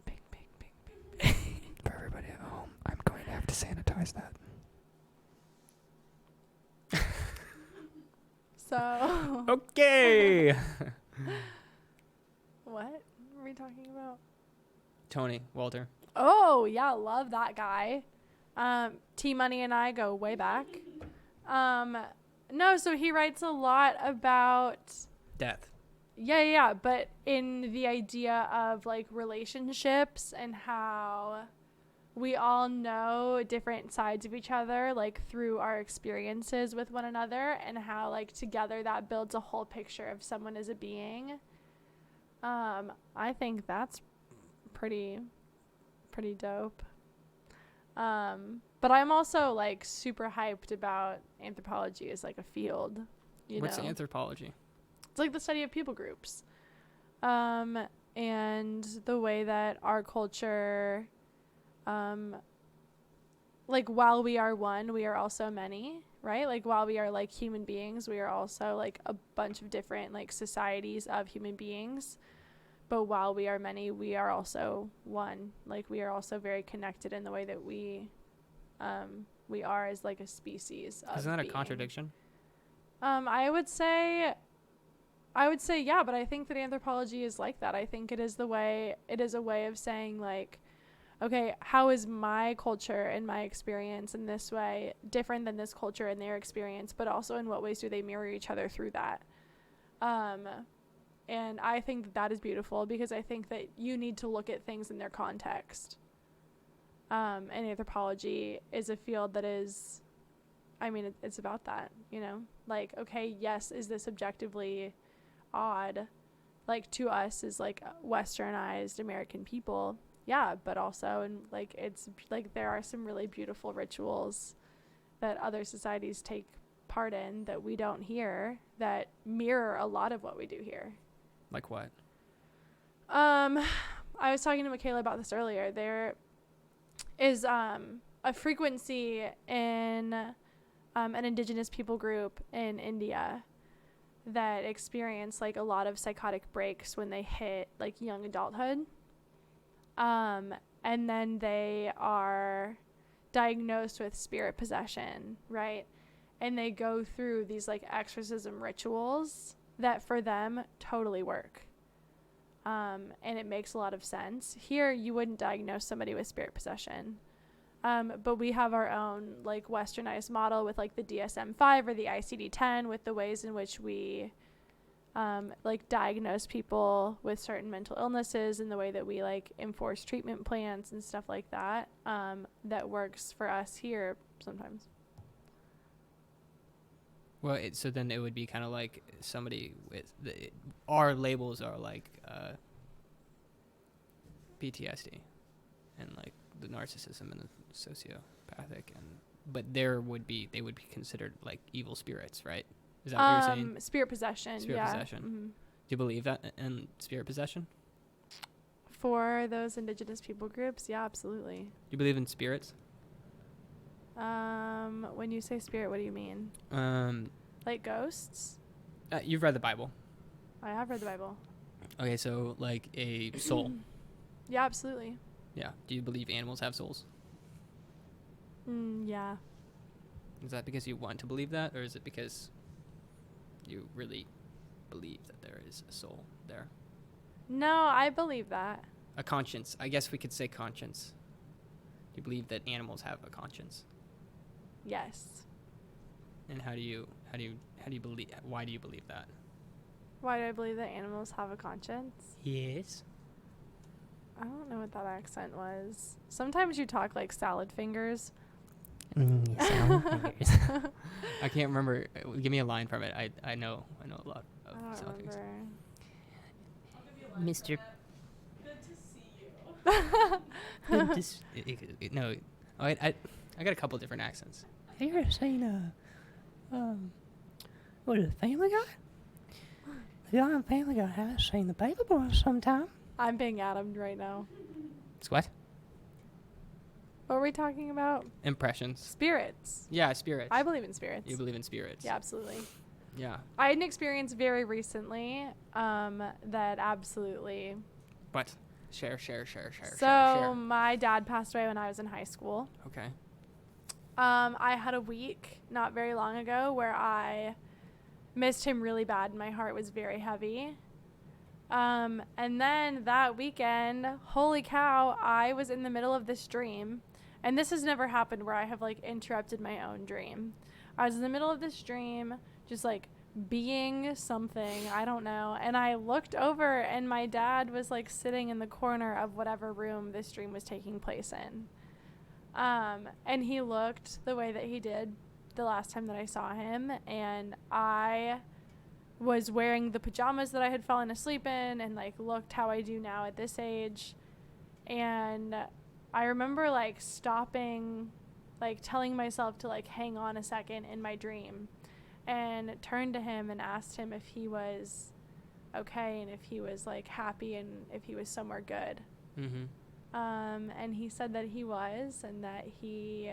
bing, bing, bing, bing, bing. For everybody at home, I'm going to have to sanitize. prioritize that. So. Okay. What are we talking about? Tony Walter. Oh, yeah, love that guy. T Money and I go way back. No, so he writes a lot about Death. yeah, but in the idea of like relationships and how we all know different sides of each other, like through our experiences with one another, and how like together that builds a whole picture of someone as a being. I think that's pretty dope. But I'm also like super hyped about anthropology as like a field. What's know? anthropology? It's like the study of people groups. And the way that our culture, like while we are one, we are also many, right? Like while we are like human beings, we are also like a bunch of different like societies of human beings. But while we are many, we are also one. Like we are also very connected in the way that we are as like a species of Isn't that being. a contradiction? I would say yeah, but I think that anthropology is like that. I think it is a way of saying like, okay, how is my culture and my experience in this way different than this culture and their experience, but also in what ways do they mirror each other through that? And I think that is beautiful because I think that you need to look at things in their context. And anthropology is a field that is, I mean, it's about that, you know? Like, okay, yes, is this objectively odd? Like, to us as, like, westernized American people, yeah, but also, and, like, it's, like, there are some really beautiful rituals that other societies take part in that we don't hear that mirror a lot of what we do here. Like what? I was talking to Michaela about this earlier. There is a frequency in an indigenous people group in India that experience like a lot of psychotic breaks when they hit like young adulthood. And then they are diagnosed with spirit possession, right? And they go through these like exorcism rituals that for them totally work. And it makes a lot of sense. Here, you wouldn't diagnose somebody with spirit possession. But we have our own like westernized model with like the DSM-5 or the ICD-10 with the ways in which we like diagnose people with certain mental illnesses and the way that we like enforce treatment plans and stuff like that. That works for us here sometimes. Well, so then it would be kind of like somebody with our labels are like PTSD and like the narcissism and the sociopathic, but they would be considered like evil spirits, right? Is that what you're saying? Spirit possession. Spirit yeah. possession. Mm-hmm. Do you believe that in spirit possession? For those indigenous people groups, yeah, absolutely. Do you believe in spirits? When you say spirit, what do you mean? Like ghosts? You've read the Bible. I have read the Bible. Okay, so like a soul. Yeah, absolutely. Yeah. Do you believe animals have souls? Yeah. Is that because you want to believe that, or is it because you really believe that there is a soul there? No, I believe that. A conscience. I guess we could say conscience. Do you believe that animals have a conscience? Yes. And how do you believe? Why do you believe that? Why do I believe that animals have a conscience? Yes. I don't know what that accent was. Sometimes you talk like salad fingers. Salad fingers. I can't remember. Give me a line from it. I know a lot of I don't salad fingers. remember. I'll give you a line Mr. for that. Good to see you. No, I got a couple different accents. Have you ever seen what is it, Family Guy? The guy on Family Guy haven't seen the Baby Boys sometime. I'm being Adam'd right now. It's what? What were we talking about? Impressions. Spirits. Yeah, spirits. I believe in spirits. You believe in spirits? Yeah, absolutely. Yeah. I had an experience very recently that absolutely. What? Share. So my dad passed away when I was in high school. Okay. I had a week not very long ago where I missed him really bad and my heart was very heavy. And then that weekend, holy cow, I was in the middle of this dream. And this has never happened where I have like interrupted my own dream. I was in the middle of this dream, just like being something, I don't know. And I looked over and my dad was like sitting in the corner of whatever room this dream was taking place in. And he looked the way that he did the last time that I saw him. And I was wearing the pajamas that I had fallen asleep in and like looked how I do now at this age. And I remember like stopping, like telling myself to like hang on a second in my dream, and turned to him and asked him if he was okay and if he was like happy and if he was somewhere good. Mm-hmm. And he said that he was, and that he,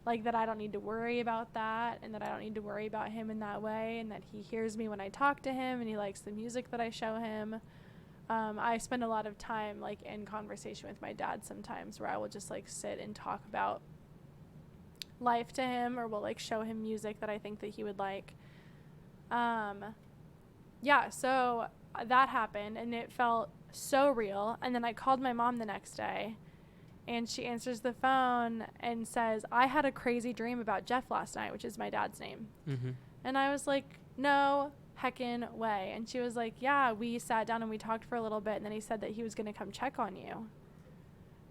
like, that I don't need to worry about that, and that I don't need to worry about him in that way, and that he hears me when I talk to him, and he likes the music that I show him. I spend a lot of time, like, in conversation with my dad sometimes, where I will just, like, sit and talk about life to him, or will, like, show him music that I think that he would like. Yeah, so that happened, and it felt so real. And then I called my mom the next day, and she answers the phone and says, I had a crazy dream about Jeff last night, which is my dad's name. Mm-hmm. And I was like, no heckin' way. And she was like, yeah, we sat down and we talked for a little bit, and then he said that he was going to come check on you.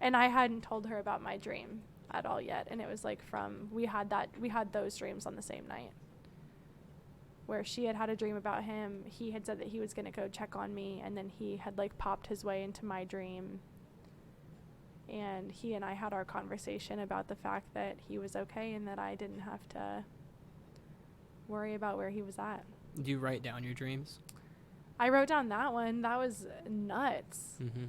And I hadn't told her about my dream at all yet. And it was like we had those dreams on the same night, where she had a dream about him. He had said that he was going to go check on me, and then he had like popped his way into my dream. And he and I had our conversation about the fact that he was okay and that I didn't have to worry about where he was at. Do you write down your dreams? I wrote down that one. That was nuts. Mm-hmm.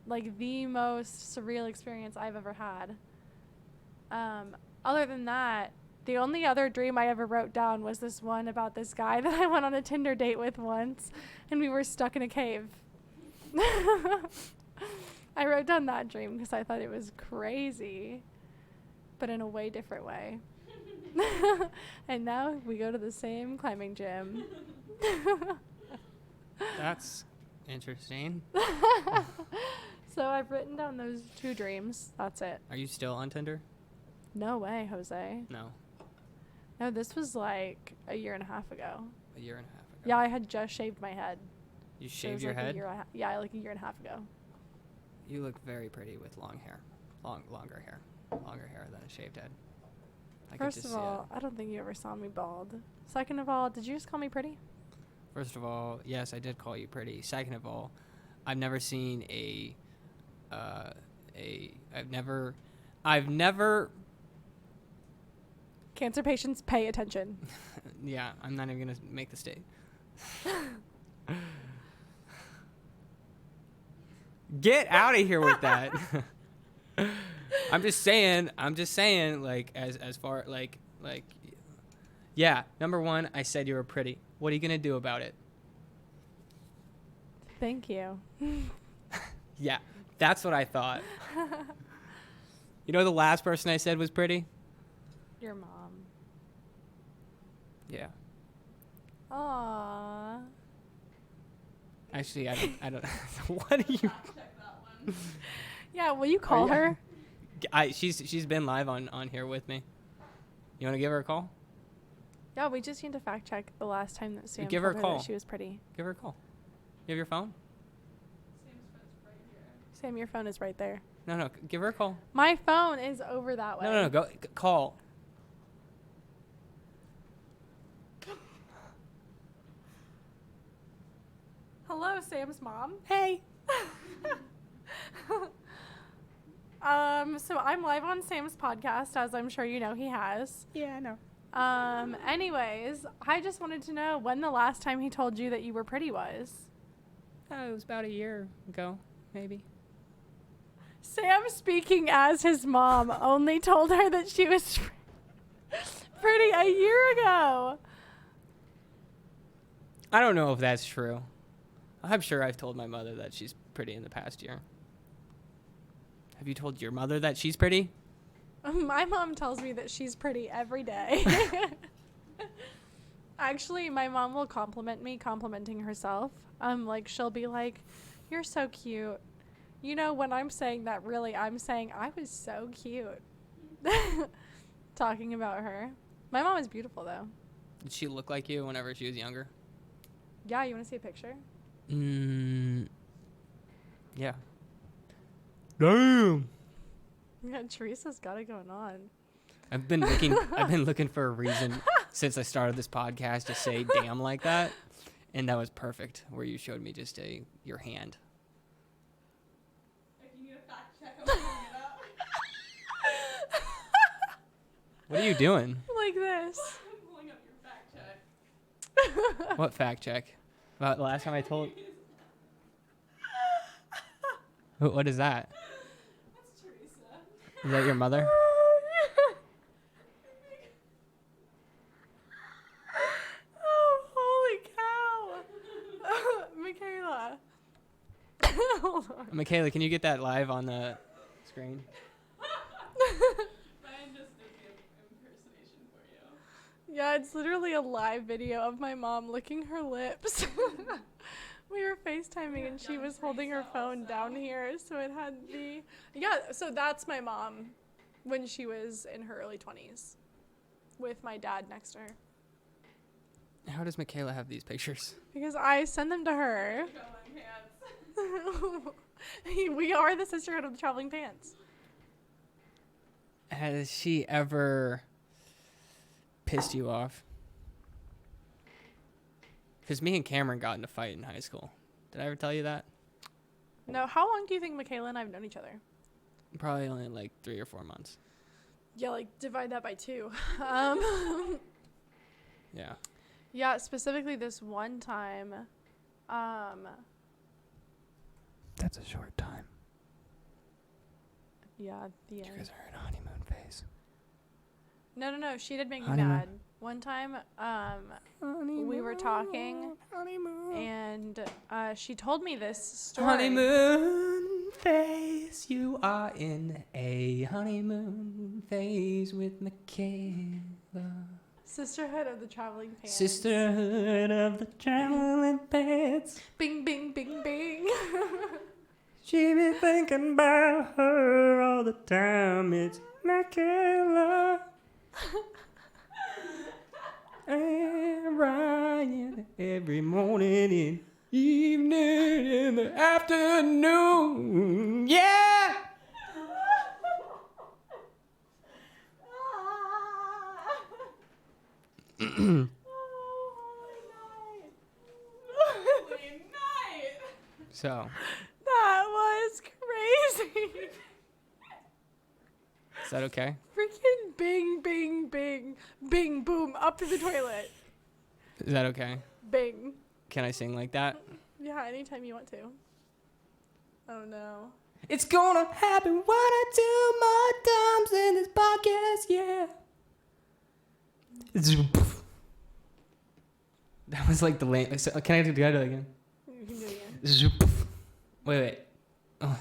Like the most surreal experience I've ever had. Other than that, the only other dream I ever wrote down was this one about this guy that I went on a Tinder date with once, and we were stuck in a cave. I wrote down that dream because I thought it was crazy, but in a way different way. And now we go to the same climbing gym. That's interesting. So I've written down those 2 dreams. That's it. Are you still on Tinder? No way, Jose. No. No, this was like a year and a half ago. A year and a half ago. Yeah, I had just shaved my head. You So it shaved was your like head? Yeah, like a year and a half ago. You look very pretty with long hair. Longer hair. Longer hair than a shaved head. I could First just of see all, I don't think you ever saw me bald. Second of all, did you just call me pretty? First of all, yes, I did call you pretty. Second of all, I've never seen I've never Cancer patients, pay attention. yeah, I'm not even going to make the state. Get out of here with that. I'm just saying, like, as far, like, yeah, number one, I said you were pretty. What are you going to do about it? Thank you. Yeah, that's what I thought. You know the last person I said was pretty? Your mom. Yeah. Aww. Actually, I don't. What are you? Fact check that one. Yeah, will you call you- her? She's been live on here with me. You want to give her a call? Yeah, we just need to fact check the last time that Sam Give her told a her call. that she was pretty. Give her a call. You have your phone? Sam's phone's right here. Sam, your phone is right there. No, give her a call. My phone is over that way. No, go call. Hello, Sam's mom. Hey. So I'm live on Sam's podcast, as I'm sure you know he has. Yeah, I know. Anyways, I just wanted to know when the last time he told you that you were pretty was. Oh, it was about a year ago, maybe. Sam, speaking as his mom, only told her that she was pretty a year ago. I don't know if that's true. I'm sure I've told my mother that she's pretty in the past year. Have you told your mother that she's pretty? My mom tells me that she's pretty every day. Actually, my mom will compliment me, complimenting herself. Like she'll be like, "You're so cute." You know, when I'm saying that, really, I'm saying I was so cute. Talking about her. My mom is beautiful, though. Did she look like you whenever she was younger? Yeah, you want to see a picture? Yeah. Damn. Yeah, Teresa's got it going on. I've been looking for a reason since I started this podcast to say damn like that. And that was perfect where you showed me just your hand. If you need a fact check, I'm pulling it up. What are you doing? Like this. I'm pulling up your fact check. What fact check? About the last time I told... What is that? That's Teresa. Is that your mother? Oh, holy cow. Michaela. Hold on. Michaela, can you get that live on the screen? Ryan just did the impersonation for you. Yeah, it's literally a live video of my mom licking her lips. We were FaceTiming and she was holding her phone down here, so it had the... Yeah, so that's my mom when she was in her early 20s with my dad next to her. How does Michaela have these pictures? Because I send them to her. Traveling pants. We are the sisterhood of the traveling pants. Has she ever pissed you off? Because me and Cameron got in a fight in high school. Did I ever tell you that? No, how long do you think Michaela and I have known each other? Probably only like 3 or 4 months. Yeah, like divide that by 2. Yeah. Yeah, specifically this one time. That's a short time. Yeah, the You end. guys are in honeymoon phase. No, she did make me Honeymoon. mad. One time, we were talking, and she told me this story. Honeymoon phase. You are in a honeymoon phase with Michaela. Sisterhood of the traveling pants. Sisterhood of the traveling pants. Bing, bing, bing, bing. She be thinking about her all the time. It's Michaela and Ryan every morning and evening in the afternoon. Yeah. Holy night. So, That was crazy. is that okay? Freaking bing, bing, bing, bing, boom, up to the toilet. Is that okay? Bing. Can I sing like that? Yeah, anytime you want to. Oh no. It's gonna happen 1 or 2 more times in this podcast, yeah. That was like the lame. Can I do that again? You can do it again. Wait. Oh.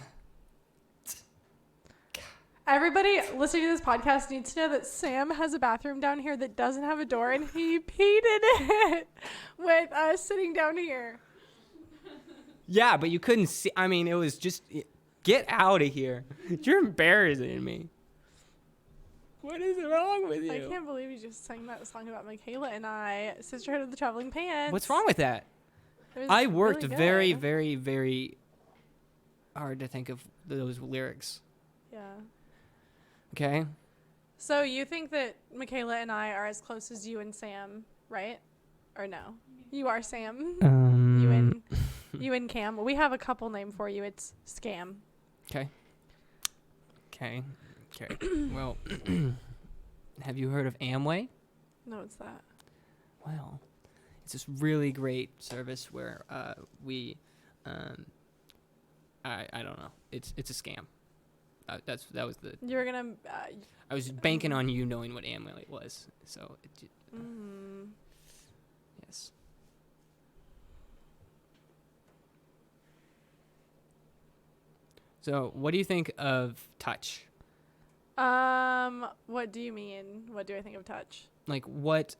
Everybody listening to this podcast needs to know that Sam has a bathroom down here that doesn't have a door, and he peed in it with us sitting down here. Yeah, but you couldn't see. I mean, it was just... Get out of here. You're embarrassing me. What is wrong with you? I can't believe you just sang that song about Michaela and I, Sisterhood of the Traveling Pants. What's wrong with that? It was I worked really very, good. very, very hard to think of those lyrics. Yeah. Okay? So you think that Michaela and I are as close as you and Sam, right? Or no? You are Sam. You and Cam. We have a couple name for you. It's Scam. Okay. Well, have you heard of Amway? No, it's that. Well, it's this really great service where we, I don't know. It's a scam. That was the. You're gonna. I was banking on you knowing what Amway was. So, yes. So, what do you think of touch? What do you mean? What do I think of touch? Like what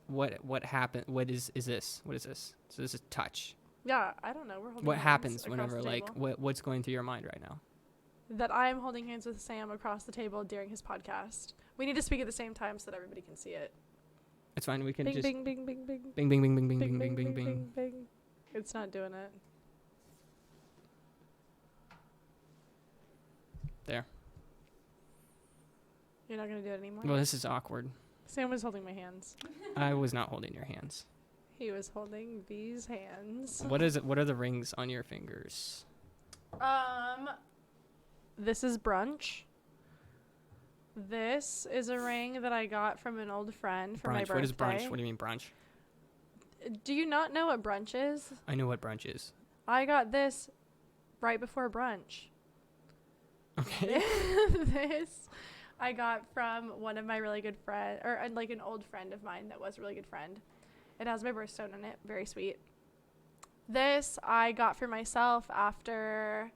happened? What is this? What is this? So this is touch. Yeah, I don't know. We're holding What hands happens across whenever the like table. what's going through your mind right now? That I am holding hands with Sam across the table during his podcast. We need to speak at the same time so that everybody can see it. It's fine. We can Bing, just bing, bing, bing, bing. bing bing bing bing bing bing bing bing bing. bing. It's not doing it. There. You're not gonna do it anymore? Well, this is awkward. Sam was holding my hands. I was not holding your hands. He was holding these hands. What is it? What are the rings on your fingers? This is brunch. This is a ring that I got from an old friend for my Brunch. birthday. What is brunch? What do you mean brunch? Do you not know what brunch is? I know what brunch is. I got this right before brunch. Okay. This I got from one of my really good friends, or like an old friend of mine that was a really good friend. It has my birthstone on it. Very sweet. This I got for myself after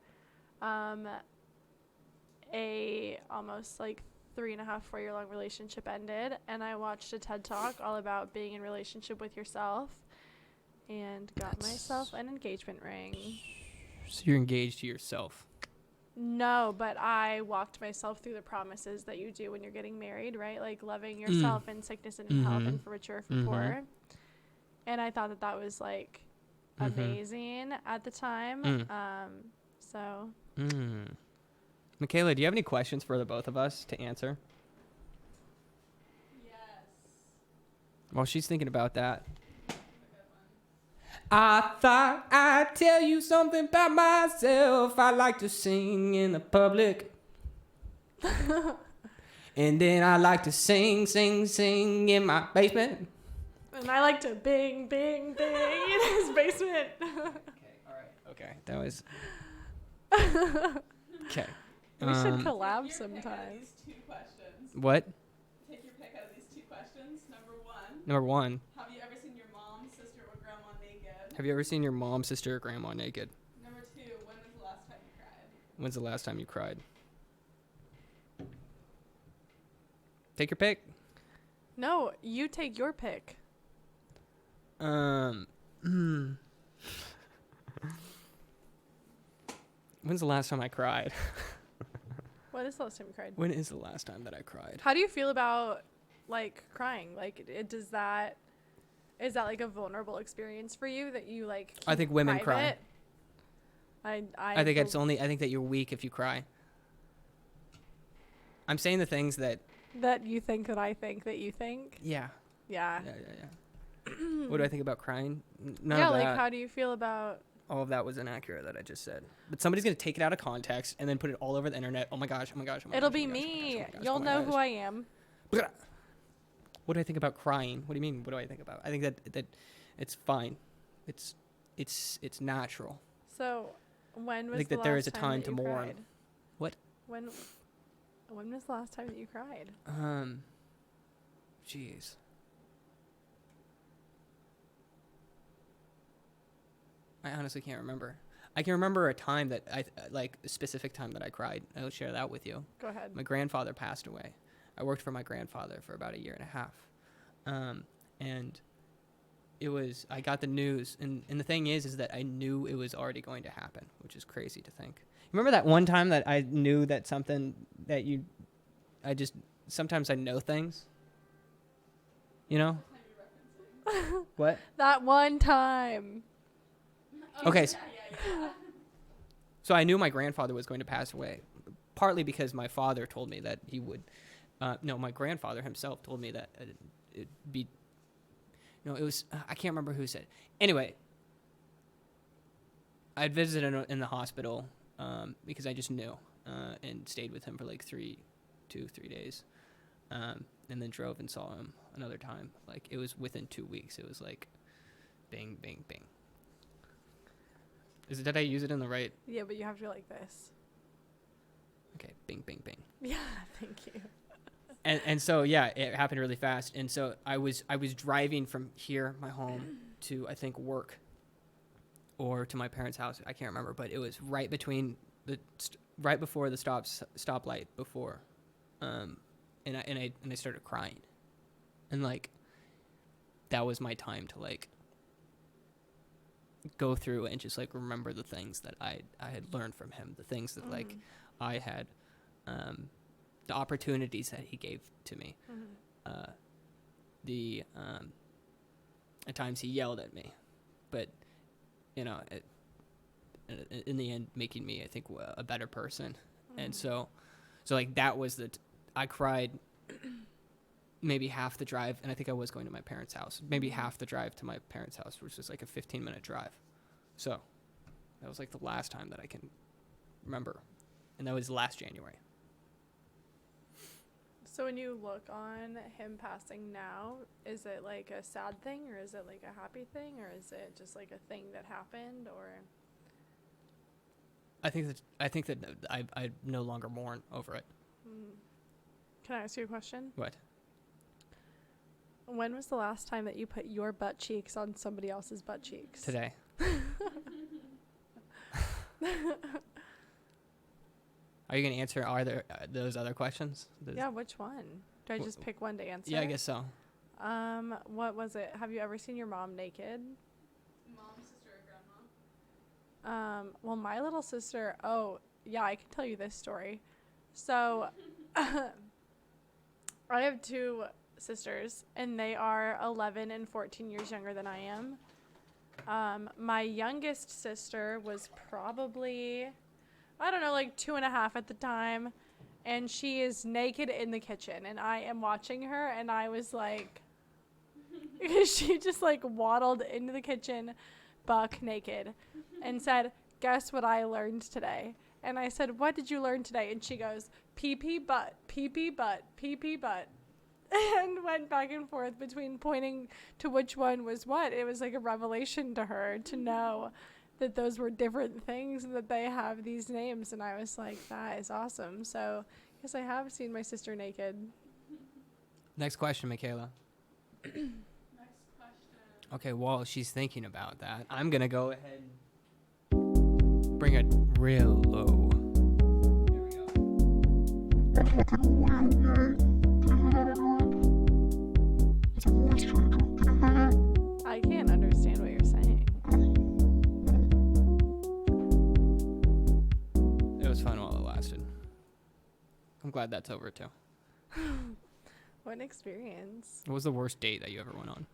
a almost like 3.5, 4 year long relationship ended, and I watched a TED Talk all about being in relationship with yourself and got myself an engagement ring. So you're engaged to yourself. No, but I walked myself through the promises that you do when you're getting married, right? Like loving yourself in sickness and in health, and for richer, for poor. And I thought that that was like amazing at the time. So. Michaela, do you have any questions for the both of us to answer? Yes. While she's thinking about that. I thought I'd tell you something about myself. I like to sing in the public. And then I like to sing in my basement. And I like to bing, bing, bing in his basement. Okay, all right. Okay, that was... Okay. We should collab Take your pick out of sometime. these two questions. What? Take your pick out of these two questions. Number Number one. have you ever seen your mom, sister, or grandma naked? Have you ever seen your mom, sister, or grandma naked? Number 2, when was the last time you cried? When's the last time you cried? Take your pick. No, you take your pick. When's the last time I cried? What is the last time you cried? When is the last time that I cried? How do you feel about like crying? Like, is that like a vulnerable experience for you that you like? I think women private? cry. I think it's only. I think that you're weak if you cry. I'm saying the things that. that you think that I think that you think. Yeah. Yeah. What do I think about crying? None Yeah. of Like, that. how do you feel about? All of that was inaccurate that I just said. But somebody's gonna take it out of context and then put it all over the internet. Oh my gosh. Oh my gosh. Oh my It'll gosh, be oh my gosh, oh my me. gosh, oh my gosh, You'll oh my know gosh. who I am. What do I think about crying? What do you mean? What do I think about? I think that it's fine. It's natural. So, when was think the that there last is a time time that to you mourn. cried? What? When was the last time that you cried? Jeez. I honestly can't remember. I can remember a time that like a specific time that I cried. I'll share that with you. Go ahead. My grandfather passed away. I worked for my grandfather for about 1.5 years. And it was, I got the news, and the thing is that I knew it was already going to happen, which is crazy to think. Remember that one time that I knew that something that sometimes I know things? You know? What time are you referencing? What? That one time. Oh, Okay, Yeah. So I knew my grandfather was going to pass away, partly because my father told me that he would. No, my grandfather himself told me that it'd be. No, it was. I can't remember who said. Anyway, I'd visited in the hospital because I just knew and stayed with him for like 2-3 days, and then drove and saw him another time. Like it was within 2 weeks. It was like, bing, bing, bing. Did I use it in the right? Yeah, but you have to go like this. Okay, bing, bing, bing. Yeah, thank you. And so yeah, it happened really fast. And so I was driving from here, my home, to I think work, or to my parents' house. I can't remember, but it was right between right before the stoplight before and I started crying, and like that was my time to like go through and just like remember the things that I had learned from him, the things that like I had, the opportunities that he gave to me, at times he yelled at me, but in the end making me, I think, a better person. And so like that was I cried maybe half the drive, and I think I was going to my parents' house, maybe half the drive to my parents' house, which was like a 15-minute drive. So that was like the last time that I can remember, and that was last January. So when you look on him passing now, is it like a sad thing, or is it like a happy thing, or is it just like a thing that happened, or? I think that I no longer mourn over it. Can I ask you a question? What? When was the last time that you put your butt cheeks on somebody else's butt cheeks? Today. Are you going to answer those other questions? Yeah, which one? Do I just pick one to answer? Yeah, I guess so. What was it? Have you ever seen your mom naked? Mom, sister, or grandma? Well, my little sister, oh, yeah, I can tell you this story. So, I have two sisters, and they are 11 and 14 years younger than I am. My youngest sister was probably, I don't know, like 2.5 at the time, and she is naked in the kitchen, and I am watching her, and I was like, she just like waddled into the kitchen buck naked and said, "Guess what I learned today?" And I said, "What did you learn today?" And she goes, "Pee-pee butt, pee-pee butt, pee-pee butt." And went back and forth between pointing to which one was what. It was like a revelation to her to know that those were different things and that they have these names. And I was like, that is awesome. So I guess I have seen my sister naked. Next question, Michaela. Next question. Okay, while she's thinking about that, I'm going to go ahead and bring it real low. Here we go. I can't understand what you're saying. It was fun while it lasted. I'm glad that's over, too. What an experience. What was the worst date that you ever went on?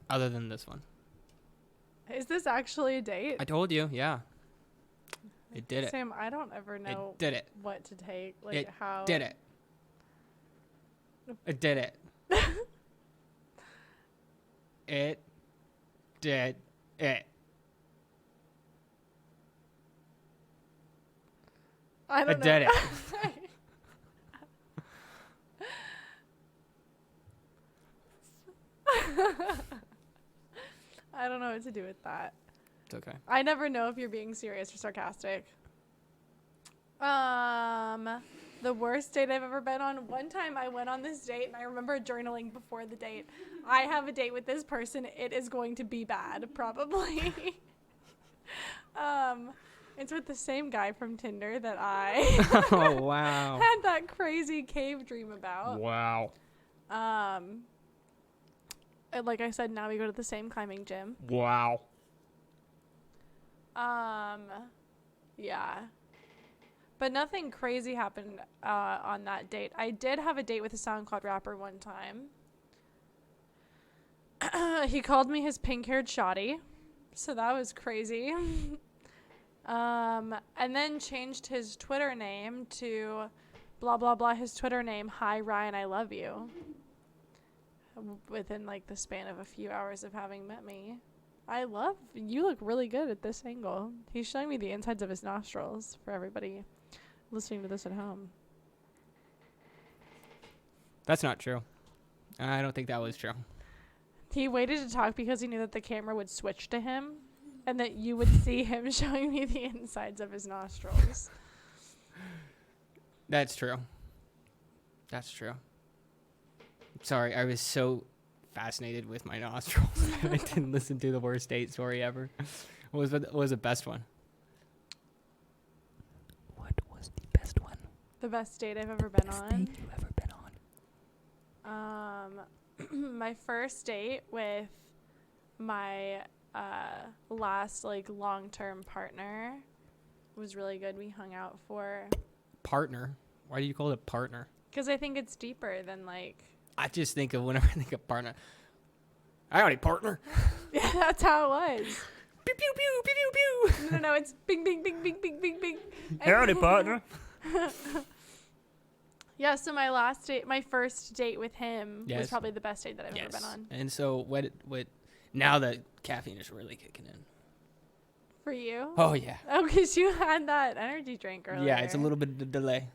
Other than this one. Is this actually a date? I told you, yeah. It did it. Sam, I don't ever know It did it. what to take. Like It how did it. It did it. It did it. I don't I know. did it. I don't know what to do with that. It's okay. I never know if you're being serious or sarcastic. The worst date I've ever been on. One time I went on this date, and I remember journaling before the date. I have a date with this person. It is going to be bad, probably. It's with the same guy from Tinder that I Oh, wow. had that crazy cave dream about. Wow. And like I said, now we go to the same climbing gym. Wow. Yeah. But nothing crazy happened on that date. I did have a date with a SoundCloud rapper one time. He called me his pink-haired shoddy, so that was crazy. And then changed his Twitter name to blah, blah, blah, his Twitter name, "Hi, Ryan, I love you." Within, like, the span of a few hours of having met me. You look really good at this angle. He's showing me the insides of his nostrils for everybody listening to this at home. That's not true. I don't think that was true. He waited to talk because he knew that the camera would switch to him and that you would see him showing me the insides of his nostrils. That's true. That's true. Sorry, I was so fascinated with my nostrils. I didn't listen to the worst date story ever. What was the best one? What was the best one? The best date I've ever been on. Date you've ever been on. My first date with my last like long-term partner was really good. We hung out for Partner. Why do you call it a partner? because I think it's deeper than like I just think of whenever I think of partner. Howdy, partner. yeah, that's how it was. Pew pew pew pew pew pew. No, it's bing bing bing bing bing bing bing. Howdy, partner. Yeah, so my first date with him was Yes. probably the best date that I've ever been on. And so what now that caffeine is really kicking in. For you? Oh yeah. Oh, because you had that energy drink earlier. Yeah, it's a little bit of delay.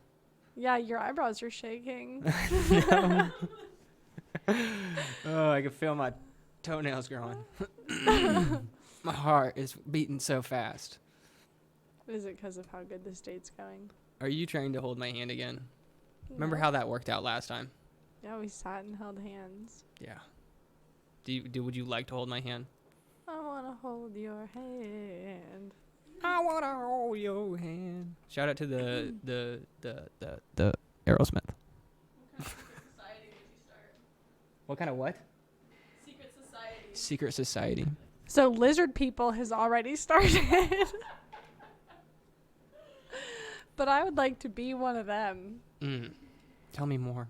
Yeah, your eyebrows are shaking. Oh, I can feel my toenails growing. My heart is beating so fast. Is it because of how good this date's going? Are you trying to hold my hand again? Remember No. how that worked out last time? Yeah, we sat and held hands. Yeah. Would you like to hold my hand? I want to hold your hand. I want to hold your hand. Shout out to the Aerosmith. Society did you start? What kind of what? Secret society. Secret society. So lizard people has already started. But I would like to be one of them. Tell me more.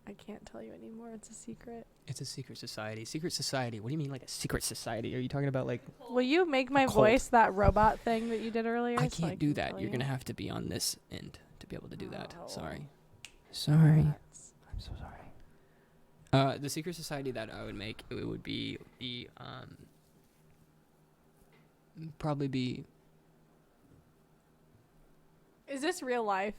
I can't tell you anymore. It's a secret. It's a secret society. Secret society. What do you mean, like a secret society? Are you talking about like? Will you make my cult. voice that robot thing that you did earlier? I so can't do can that. tell You're you? gonna have to be on this end to be able to do that. Oh. Sorry. Sorry. That's- I'm so sorry. The secret society that I would make, it would be the probably be. Is this real life?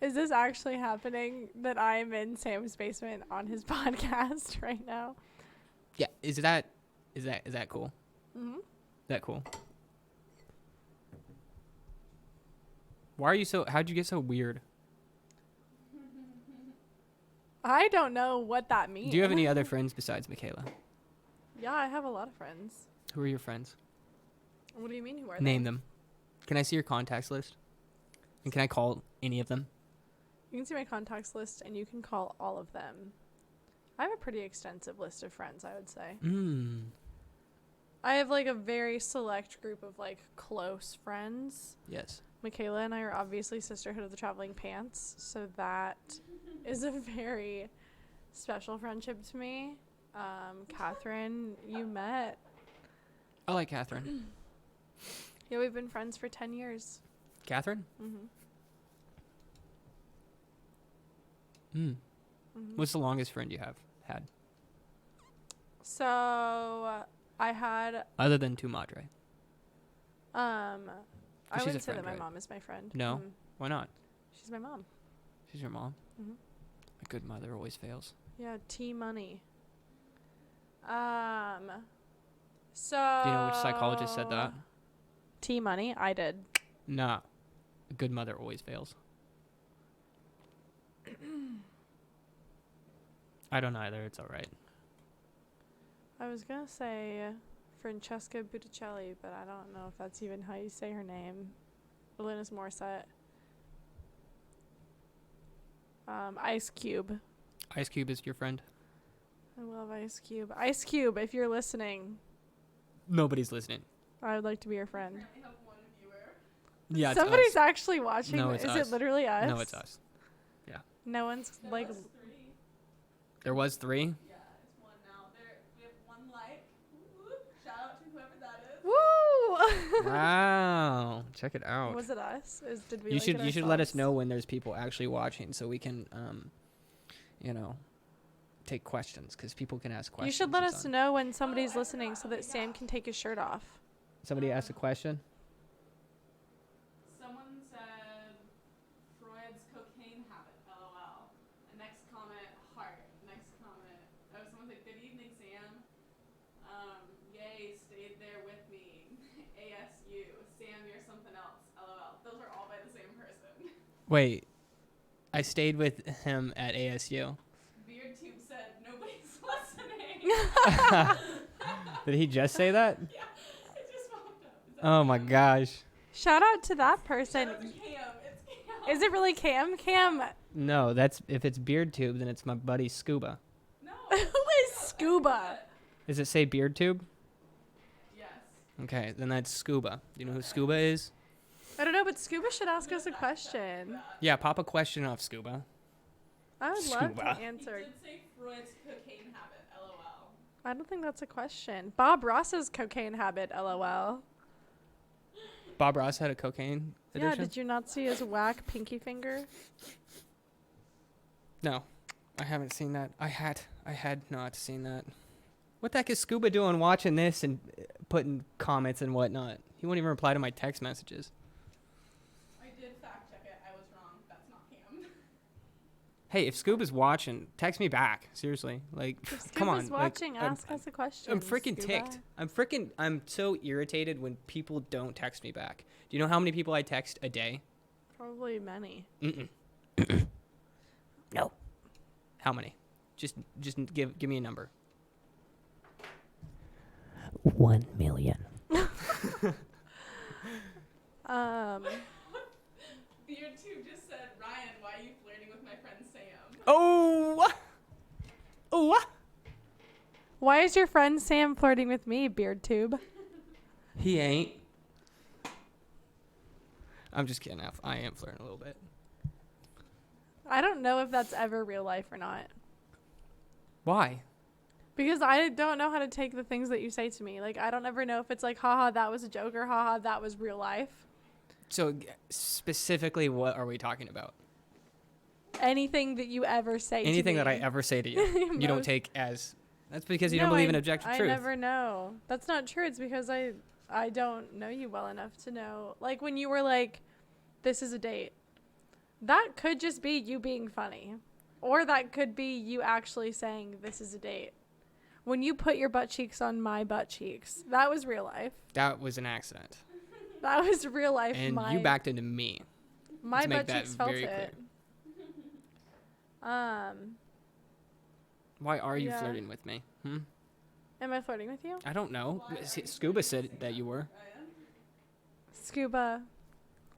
Is this actually happening that I'm in Sam's basement on his podcast right now? Yeah. Is that cool? Mm-hmm. That cool? Why are you so? How'd you get so weird? I don't know what that means. Do you have any other friends besides Michaela? Yeah, I have a lot of friends. Who are your friends? What do you mean? Who are Name they? them. Can I see your contacts list? And can I call any of them? You can see my contacts list, and you can call all of them. I have a pretty extensive list of friends, I would say. I have like a very select group of like close friends. Yes. Michaela and I are obviously Sisterhood of the Traveling Pants, so that is a very special friendship to me. Catherine, you met. I like Catherine. Yeah, we've been friends for 10 years. Catherine? Mm-hmm. What's the longest friend you have had? So I had Other than Tu Madre. I she's a wouldn't say friend, that my right? mom is my friend. No? Mhm. Why not? She's my mom. She's your mom. Mhm. A good mother always fails. Yeah, T Money. So Do you know which psychologist said that? T Money, I did. Nah. A good mother always fails. I don't either. It's all right. I was gonna say Francesca Butticelli, but I don't know if that's even how you say her name. Alanis Morissette. Ice Cube. Ice Cube is your friend? I love Ice Cube. Ice Cube, if you're listening, Nobody's listening. I would like to be your friend. Apparently have one viewer. Yeah, it's Somebody's us. actually watching. No, it's Is us. it literally us? No, it's us. No one's There like. was 3. There was 3? Yeah, it's 1 now. We have 1 like. Woo! Shout out to whoever that is. Woo! Wow. Check it out. Was it us? Did we? You like should it let us ourselves? know when there's people actually watching so we can take questions because people can ask questions. You should let It's us on. know when somebody's listening so that Sam can take his shirt off. Somebody asked a question. Someone said Freud's cocaine habit, LOL. And next comment, heart. Next comment. Oh, someone said, good evening, Sam. Yay, stayed there with me. ASU. Sam, you're something else, LOL. Those are all by the same person. Wait, I stayed with him at ASU. BeardTube said, nobody's listening. Did he just say that? Yeah, it just popped up. Is that Oh my Cam? gosh. Shout out to that person. Shout out to Cam. It's Cam. Is it really Cam? Cam, No, that's if it's beard tube, then it's my buddy Scuba. No. who is Scuba? Does it say beard tube? Yes. Okay, then that's Scuba. Do you know who Scuba is? I don't know, but Scuba should ask us a question. Yeah, pop a question off Scuba. I would love Scuba. to He answer. did say Freud's cocaine habit. LOL. I don't think that's a question. Bob Ross's cocaine habit, LOL. Bob Ross had a cocaine Yeah, addiction? did you not see his whack pinky finger? No, I haven't seen that. I had not seen that. What the heck is Scuba doing watching this and putting comments and whatnot? He won't even reply to my text messages. I did fact check it. I was wrong. That's not Cam. Hey, if Scuba's watching, text me back. Seriously, like, If come on. Scuba's watching, like, ask us a question. I'm freaking Scuba. ticked. I'm so irritated when people don't text me back. Do you know how many people I text a day? Probably many. Mm-mm. No. How many? Just give me a number. 1 million. BeardTube just said, Ryan, why are you flirting with my friend Sam? Oh. Oh. Why is your friend Sam flirting with me, BeardTube? He ain't. I'm just kidding. I am flirting a little bit. I don't know if that's ever real life or not. Why? Because I don't know how to take the things that you say to me. Like, I don't ever know if it's like, haha, that was a joke, or haha, that was real life. So specifically, what are we talking about? Anything that you ever say Anything to me. that I ever say to you, you don't Most- take as. That's because you No, don't believe in objective I truth. never know. That's not true. It's because I don't know you well enough to know. Like, when you were like, this is a date. That could just be you being funny. Or that could be you actually saying, this is a date. When you put your butt cheeks on my butt cheeks, that was real life. That was an accident, That was real life. and you backed into me. My Let's make butt that cheeks felt very it. Why are you Yeah. flirting with me? Am I flirting with you? I don't know. Scuba said that you were. Scuba,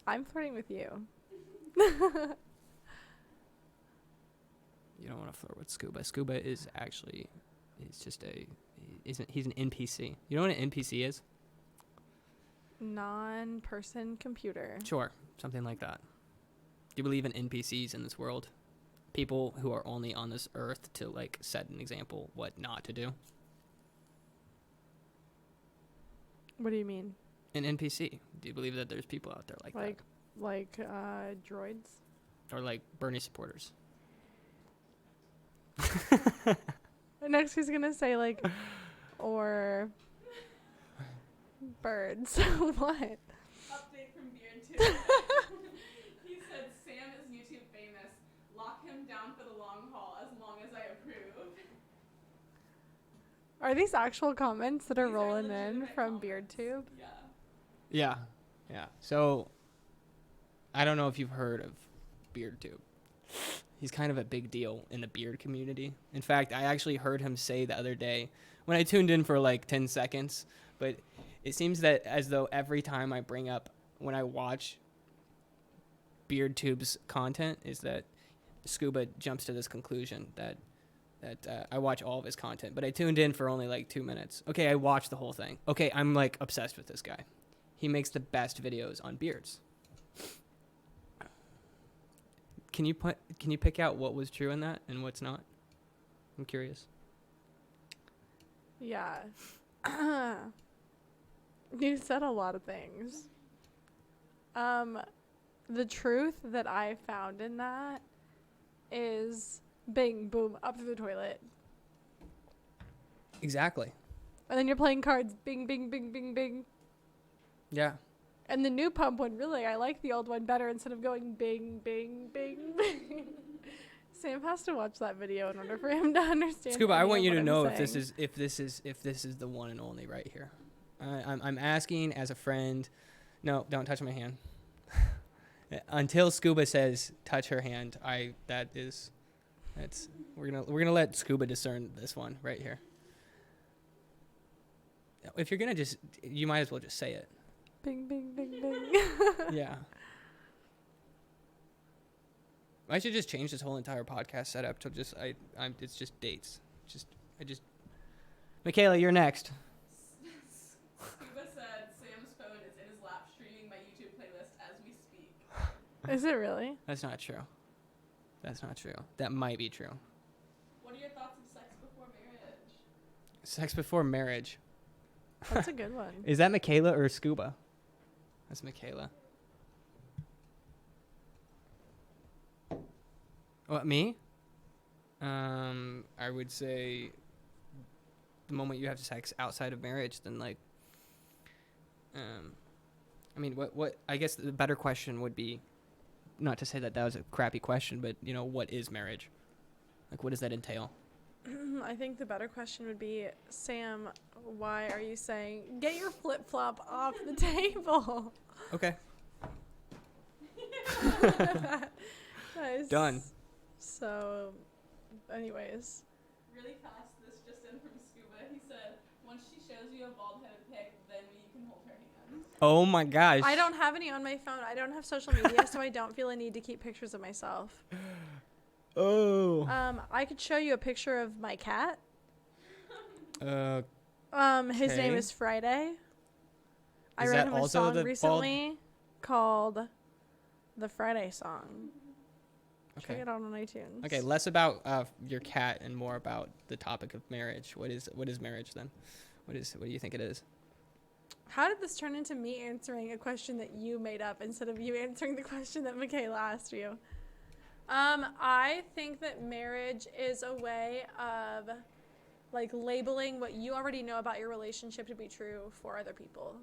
I'm flirting with you. You don't want to flirt with Scuba. Scuba is actually, he's an NPC. You know what an NPC is? Non-person computer. Sure, something like that. Do you believe in NPCs in this world? People who are only on this earth to like set an example what not to do. What do you mean? An NPC. Do you believe that there's people out there like Droids? that? Or like Bernie supporters? Next he's gonna say like, or birds. What? Update from BeardTube. He said, Sam is YouTube famous. Lock him down for the long haul as long as I approve. Are these actual comments that are These are rolling in legitimate from comments. BeardTube? Yeah. Yeah. So, I don't know if you've heard of BeardTube. He's kind of a big deal in the beard community. In fact, I actually heard him say the other day when I tuned in for like 10 seconds, but it seems that as though every time I bring up when I watch BeardTube's content is that Scuba jumps to this conclusion that I watch all of his content, but I tuned in for only like 2 minutes. Okay, I watched the whole thing. Okay, I'm like obsessed with this guy. He makes the best videos on beards. Can you pick out what was true in that and what's not? I'm curious. Yeah. You said a lot of things. The truth that I found in that is bing, boom, up to the toilet. Exactly. And then you're playing cards, bing, bing, bing, bing, bing. Yeah. And the new pump one, really, I like the old one better instead of going bing, bing, bing, bing. Sam has to watch that video in order for him to understand. Scuba, I any want of you what to I'm know saying. if this is the one and only right here. I'm asking as a friend. No, don't touch my hand. Until Scuba says touch her hand, we're gonna let Scuba discern this one right here. If you're gonna you might as well just say it. Bing, bing, bing, bing. Yeah. I should just change this whole entire podcast setup to just it's just dates. Michaela, you're next. Scuba said Sam's phone is in his lap streaming my YouTube playlist as we speak. Is it really? That's not true. That might be true. What are your thoughts of sex before marriage? Sex before marriage. That's a good one. Is that Michaela or Scuba? That's Michaela. What, me? I would say the moment you have sex outside of marriage, then like, I mean, what? I guess the better question would be, not to say that was a crappy question, but you know, what is marriage? Like, what does that entail? I think the better question would be, Sam, why are you saying, get your flip-flop off the table? Okay. That is Done. So, anyways. Really fast, this just in from Scuba. He said, once she shows you a bald-headed pic, then you can hold her hand. Oh my gosh. I don't have any on my phone. I don't have social media, so I don't feel a need to keep pictures of myself. Oh. I could show you a picture of my cat. His Okay. name is Friday. I Is wrote that him a also song the recently called The Friday Song. Okay. Check it out on iTunes. Okay, less about your cat and more about the topic of marriage. What is marriage then? What do you think it is? How did this turn into me answering a question that you made up instead of you answering the question that Michaela asked you? I think that marriage is a way of like labeling what you already know about your relationship to be true for other people.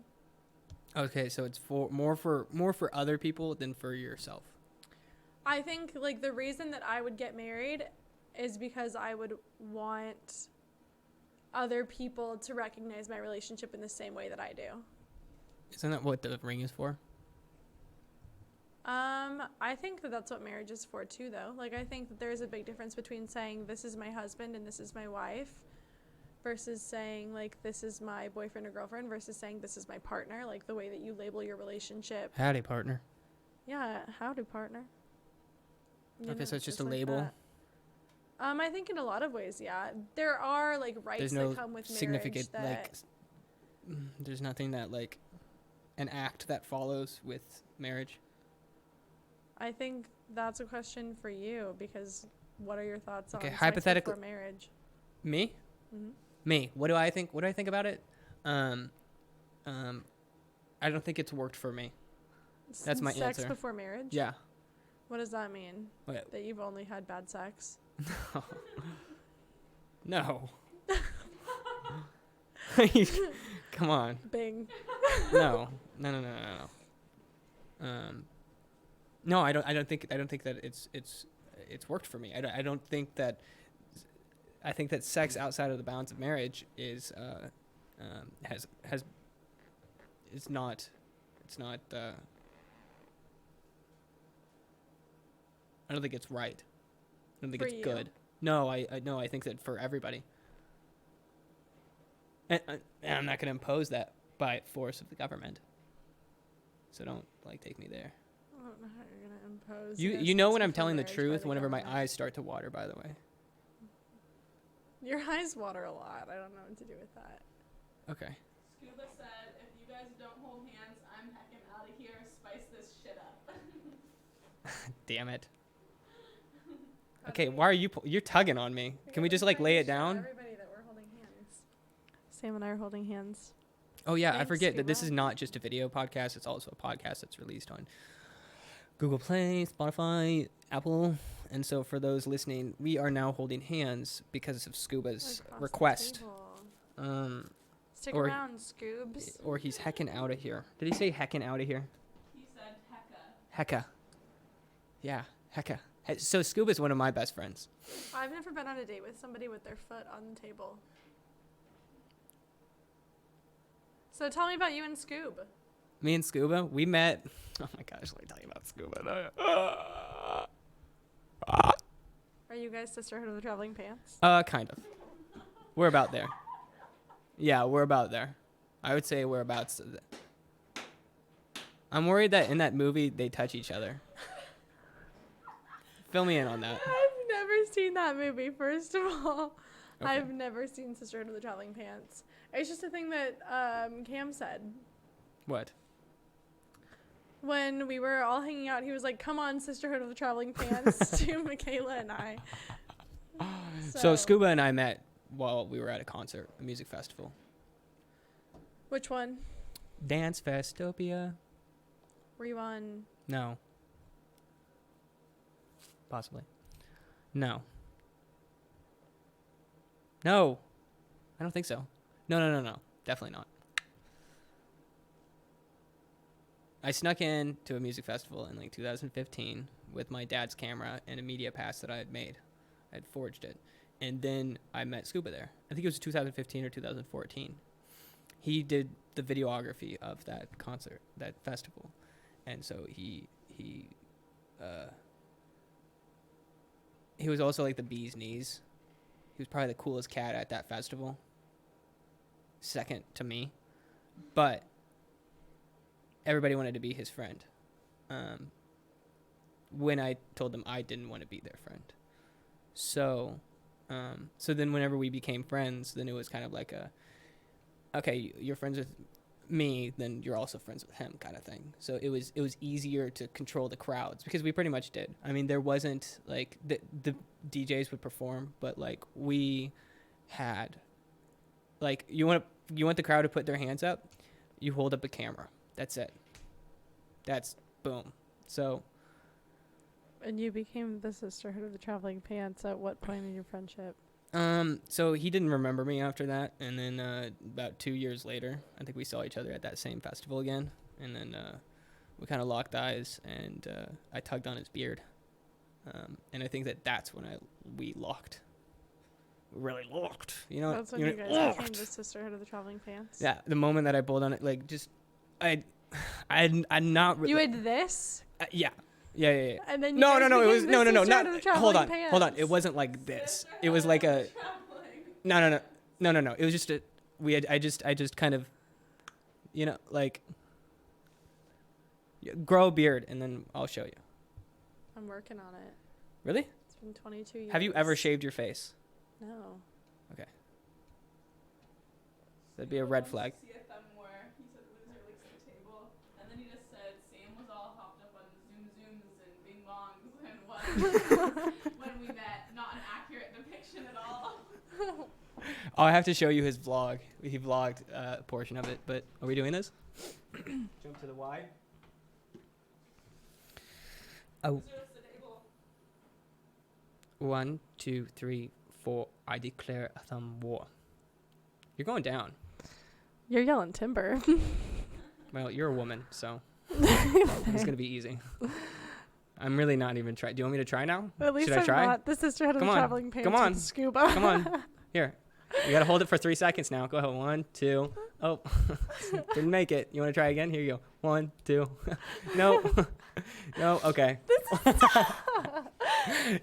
Okay, so it's more for other people than for yourself. I think like the reason that I would get married is because I would want other people to recognize my relationship in the same way that I do. Isn't that what the ring is for? I think that that's what marriage is for too, though. Like, I think that there's a big difference between saying this is my husband and this is my wife versus saying, like, this is my boyfriend or girlfriend versus saying this is my partner, like the way that you label your relationship. Howdy, partner. Yeah, howdy, partner. You Okay, know, so it's just a like label. that. I think in a lot of ways, yeah. There are, like, rights There's no that come with marriage significant, that... like, there's nothing that, like, an act that follows with marriage. I think that's a question for you because what are your thoughts on Okay, sex hypothetically- before marriage? Me? Mm-hmm. Me. What do I think? What do I think about it? I don't think it's worked for me. That's my sex answer. before marriage? Yeah. What does that mean? What? That you've only had bad sex? No. Come on. Bing. No. No, I don't think that it's worked for me. I don't think that. I think that sex outside of the bounds of marriage is it's not. I don't think it's right. I don't think For it's you. good. No, I think that for everybody. And I'm not going to impose that by force of the government. So don't take me there. I don't know how you're going to impose. You know when I'm telling the truth whenever my eyes start to water, by the way. Your eyes water a lot. I don't know what to do with that. Okay. Scuba said, if you guys don't hold hands, I'm heckin' out of here. Spice this shit up. Damn it. Okay, why are you're tugging on me? Can we just lay it down? Everybody that we're holding hands. Sam and I are holding hands. Oh yeah, I Thanks, forget that this Scuba. is not just a video podcast. It's also a podcast that's released on Google Play, Spotify, Apple. And so for those listening, we are now holding hands because of Scuba's Across the request. table. Stick or- around, Scoobs. Or he's heckin' out of here. Did he say heckin' out of here? He said hecka. Hecka. Yeah, hecka. So Scuba's one of my best friends. I've never been on a date with somebody with their foot on the table. So tell me about you and Scoob. Me and Scuba, we met. Oh my gosh, let me tell you about Scuba. Are you guys Sisterhood of the Traveling Pants? Kind of. We're about there. Yeah, we're about there. I would say we're about. I'm worried that in that movie they touch each other. Fill me in on that. I've never seen that movie, first of all. Okay. I've never seen Sisterhood of the Traveling Pants. It's just a thing that Cam said. What? When we were all hanging out, he was like, come on, Sisterhood of the Traveling Pants, to Michaela and I. So Scuba and I met while we were at a concert, a music festival. Which one? Dance Festopia? Were you on? No. Possibly. No. No. I don't think so. No. Definitely not. I snuck in to a music festival in like 2015 with my dad's camera and a media pass that I had made. I had forged it. And then I met Scuba there. I think it was 2015 or 2014. He did the videography of that concert, that festival. And so he was also like the bee's knees. He was probably the coolest cat at that festival. Second to me. But everybody wanted to be his friend. When I told them I didn't want to be their friend. So then whenever we became friends, then it was kind of like okay, you're friends with me, then you're also friends with him kind of thing. So it was easier to control the crowds because we pretty much did. I mean, there wasn't like the DJs would perform, but like we had like you want the crowd to put their hands up, you hold up a camera. That's it. That's boom. So And you became the Sisterhood of the Traveling Pants at what point in your friendship? So he didn't remember me after that, and then about 2 years later, I think we saw each other at that same festival again, and then we kind of locked eyes, and I tugged on his beard, and I think that's when we locked. We really locked, you know. That's when you guys became the Sisterhood of the Traveling Pants. Yeah, the moment that I pulled on it, like just I'm not. You had this. Yeah. And then No. It was no. Sisterhood Not of the hold on. Traveling Hold on. Pants. It wasn't like this. It was like a. No. It was just I just kind of, you know, like. Grow a beard and then I'll show you. I'm working on it. Really? It's been 22 years. Have you ever shaved your face? No. Okay. That'd be a red flag. CFM where he said loser licks the table, and then he just said Sam was all hopped up on zooms and bing bongs and when we met, not an accurate depiction at all. Oh, I have to show you his vlog. He vlogged a portion of it, but are we doing this? Jump to the Y. Oh. Loser licks the table. 1, 2, 3, 4. I declare a thumb war. You're going down. You're yelling timber. Well, you're a woman, so it's gonna be easy. I'm really not even trying. Do you want me to try now? At least Should I I'm try? not the Sisterhood of Come the on. Traveling Pants Come on. with scuba. Come on. Here. You gotta hold it for 3 seconds now. Go ahead. 1, 2. Oh, didn't make it. You want to try again? Here you go. 1, 2. No. No. Okay.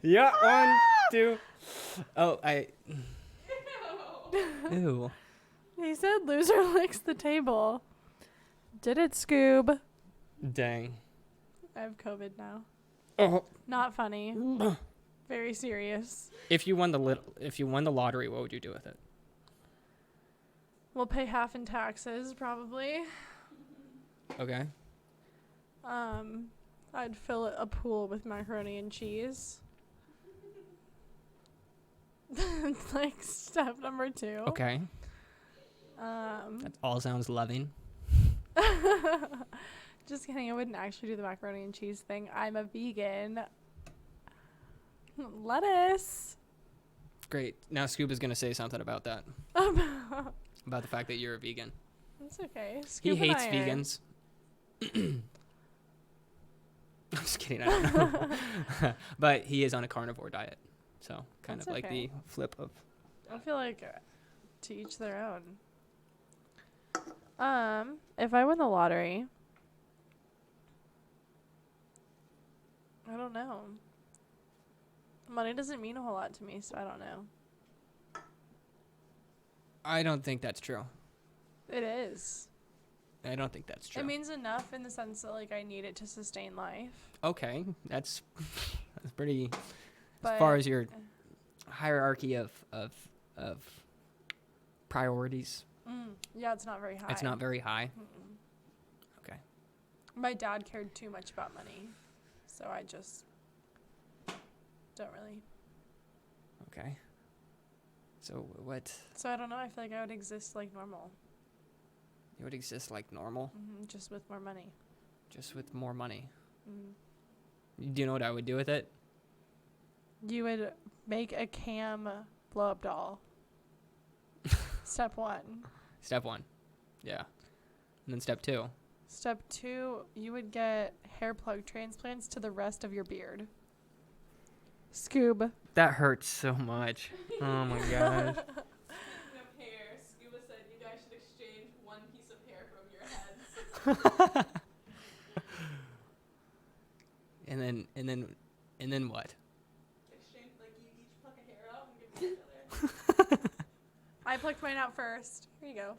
Yeah. 1, 2. Oh, Ew. He said loser licks the table. Did it, Scoob? Dang. I have COVID now. Oh. Not funny. Very serious. If you won the lottery, what would you do with it? We'll pay half in taxes, probably. Okay. I'd fill a pool with macaroni and cheese. That's like step number 2. Okay. That all sounds loving. Just kidding. I wouldn't actually do the macaroni and cheese thing. I'm a vegan. Lettuce. Great. Now Scuba's gonna say something about that. About the fact that you're a vegan. That's okay. He Scoop and hates I are- vegans. I'm just kidding. I don't know. But he is on a carnivore diet. So kind That's of like okay. the flip of. I feel like to each their own. If I win the lottery, I don't know. Money doesn't mean a whole lot to me, so I don't know. I don't think that's true. It is. I don't think that's true. It means enough in the sense that like I need it to sustain life. Okay, that's That's pretty. But As far as your hierarchy of priorities, yeah, it's not very high. it's not very high. Mm-mm. Okay. My dad cared too much about money, so I just don't really. Okay. So what? So I don't know. I feel like I would exist like normal, It would exist like normal, just with more money. just with more money. Mm. Do you know what I would do with it? You would make a cam blow up doll. Step 1. Step 1. Yeah. And then step 2. Step 2, you would get hair plug transplants to the rest of your beard. Scoob. That hurts so much. Oh my gosh. Speaking of hair, Scuba said you guys should exchange one piece of hair from your heads. And then what? Exchange, like you each pluck a hair out and give it to each other. I plucked mine out first. Here you go.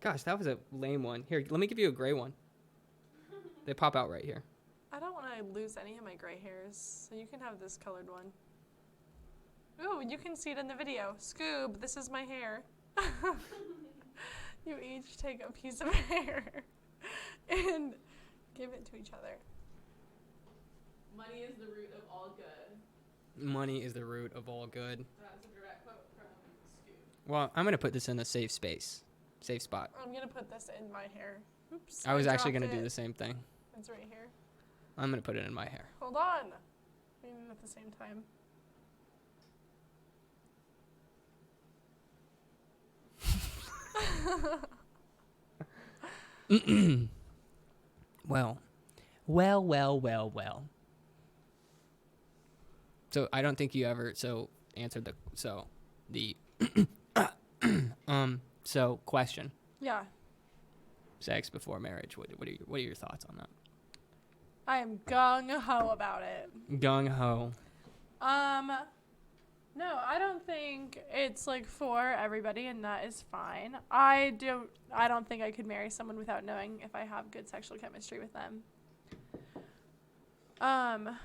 Gosh, that was a lame one. Here, let me give you a gray one. They pop out right here. I don't want to lose any of my gray hairs, so you can have this colored one. Ooh, you can see it in the video. Scoob, this is my hair. You each take a piece of hair and give it to each other. Money is the root of all good. Money is the root of all good. That was a direct quote from Scoop. Well, I'm going to put this in a safe space. Safe spot. I'm going to put this in my hair. Oops. I was actually dropped going to do it. the same thing. It's right here. I'm going to put it in my hair. Hold on. We need it at the same time. Well. So I don't think you ever answered the question. Yeah. Sex before marriage. What are your thoughts on that? I am gung-ho about it. Gung ho. No, I don't think it's like for everybody, and that is fine. I don't think I could marry someone without knowing if I have good sexual chemistry with them.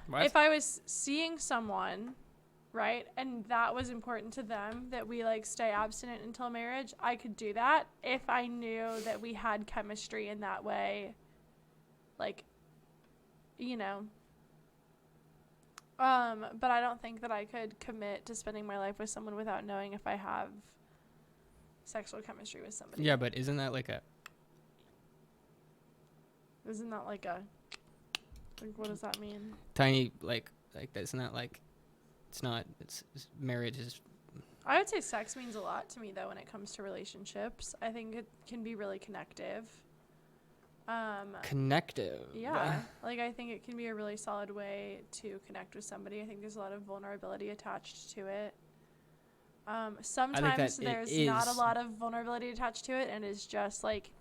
What? If I was seeing someone, right, and that was important to them, that we like stay abstinent until marriage, I could do that if I knew that we had chemistry in that way, like, you know. But I don't think that I could commit to spending my life with someone without knowing if I have sexual chemistry with somebody. Yeah, but isn't that like a... Isn't that like a... Like, what does that mean? tiny, like isn't that like... It's not... It's marriage is... I would say sex means a lot to me, though, when it comes to relationships. I think it can be really connective. Connective. Yeah. Like, I think it can be a really solid way to connect with somebody. I think there's a lot of vulnerability attached to it. Sometimes there's not a lot of vulnerability attached to it, and it's just, like,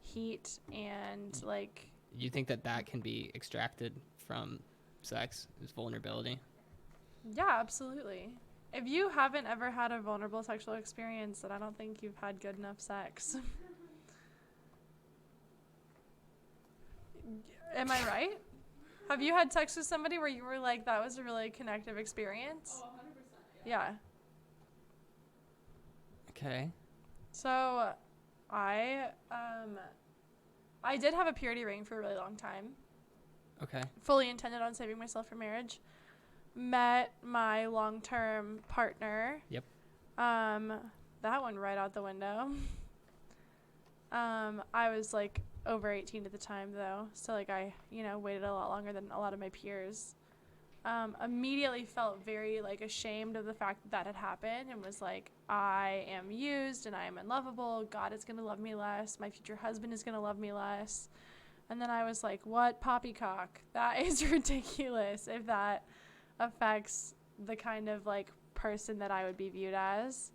heat and, like... You think that can be extracted from sex, is vulnerability? Yeah, absolutely. If you haven't ever had a vulnerable sexual experience, then I don't think you've had good enough sex. Am I right? Have you had sex with somebody where you were like, that was a really connective experience? Oh, 100%. Yeah. Yeah. Okay. So, I did have a purity ring for a really long time. Okay. Fully intended on saving myself for marriage. Met my long-term partner. Yep. That went right out the window. I was like over 18 at the time though, so like I, waited a lot longer than a lot of my peers. Immediately felt very like ashamed of the fact that had happened and was like, I am used and I am unlovable. God is going to love me less. My future husband is going to love me less. And then I was like, what poppycock? That is ridiculous if that affects the kind of like person that I would be viewed as.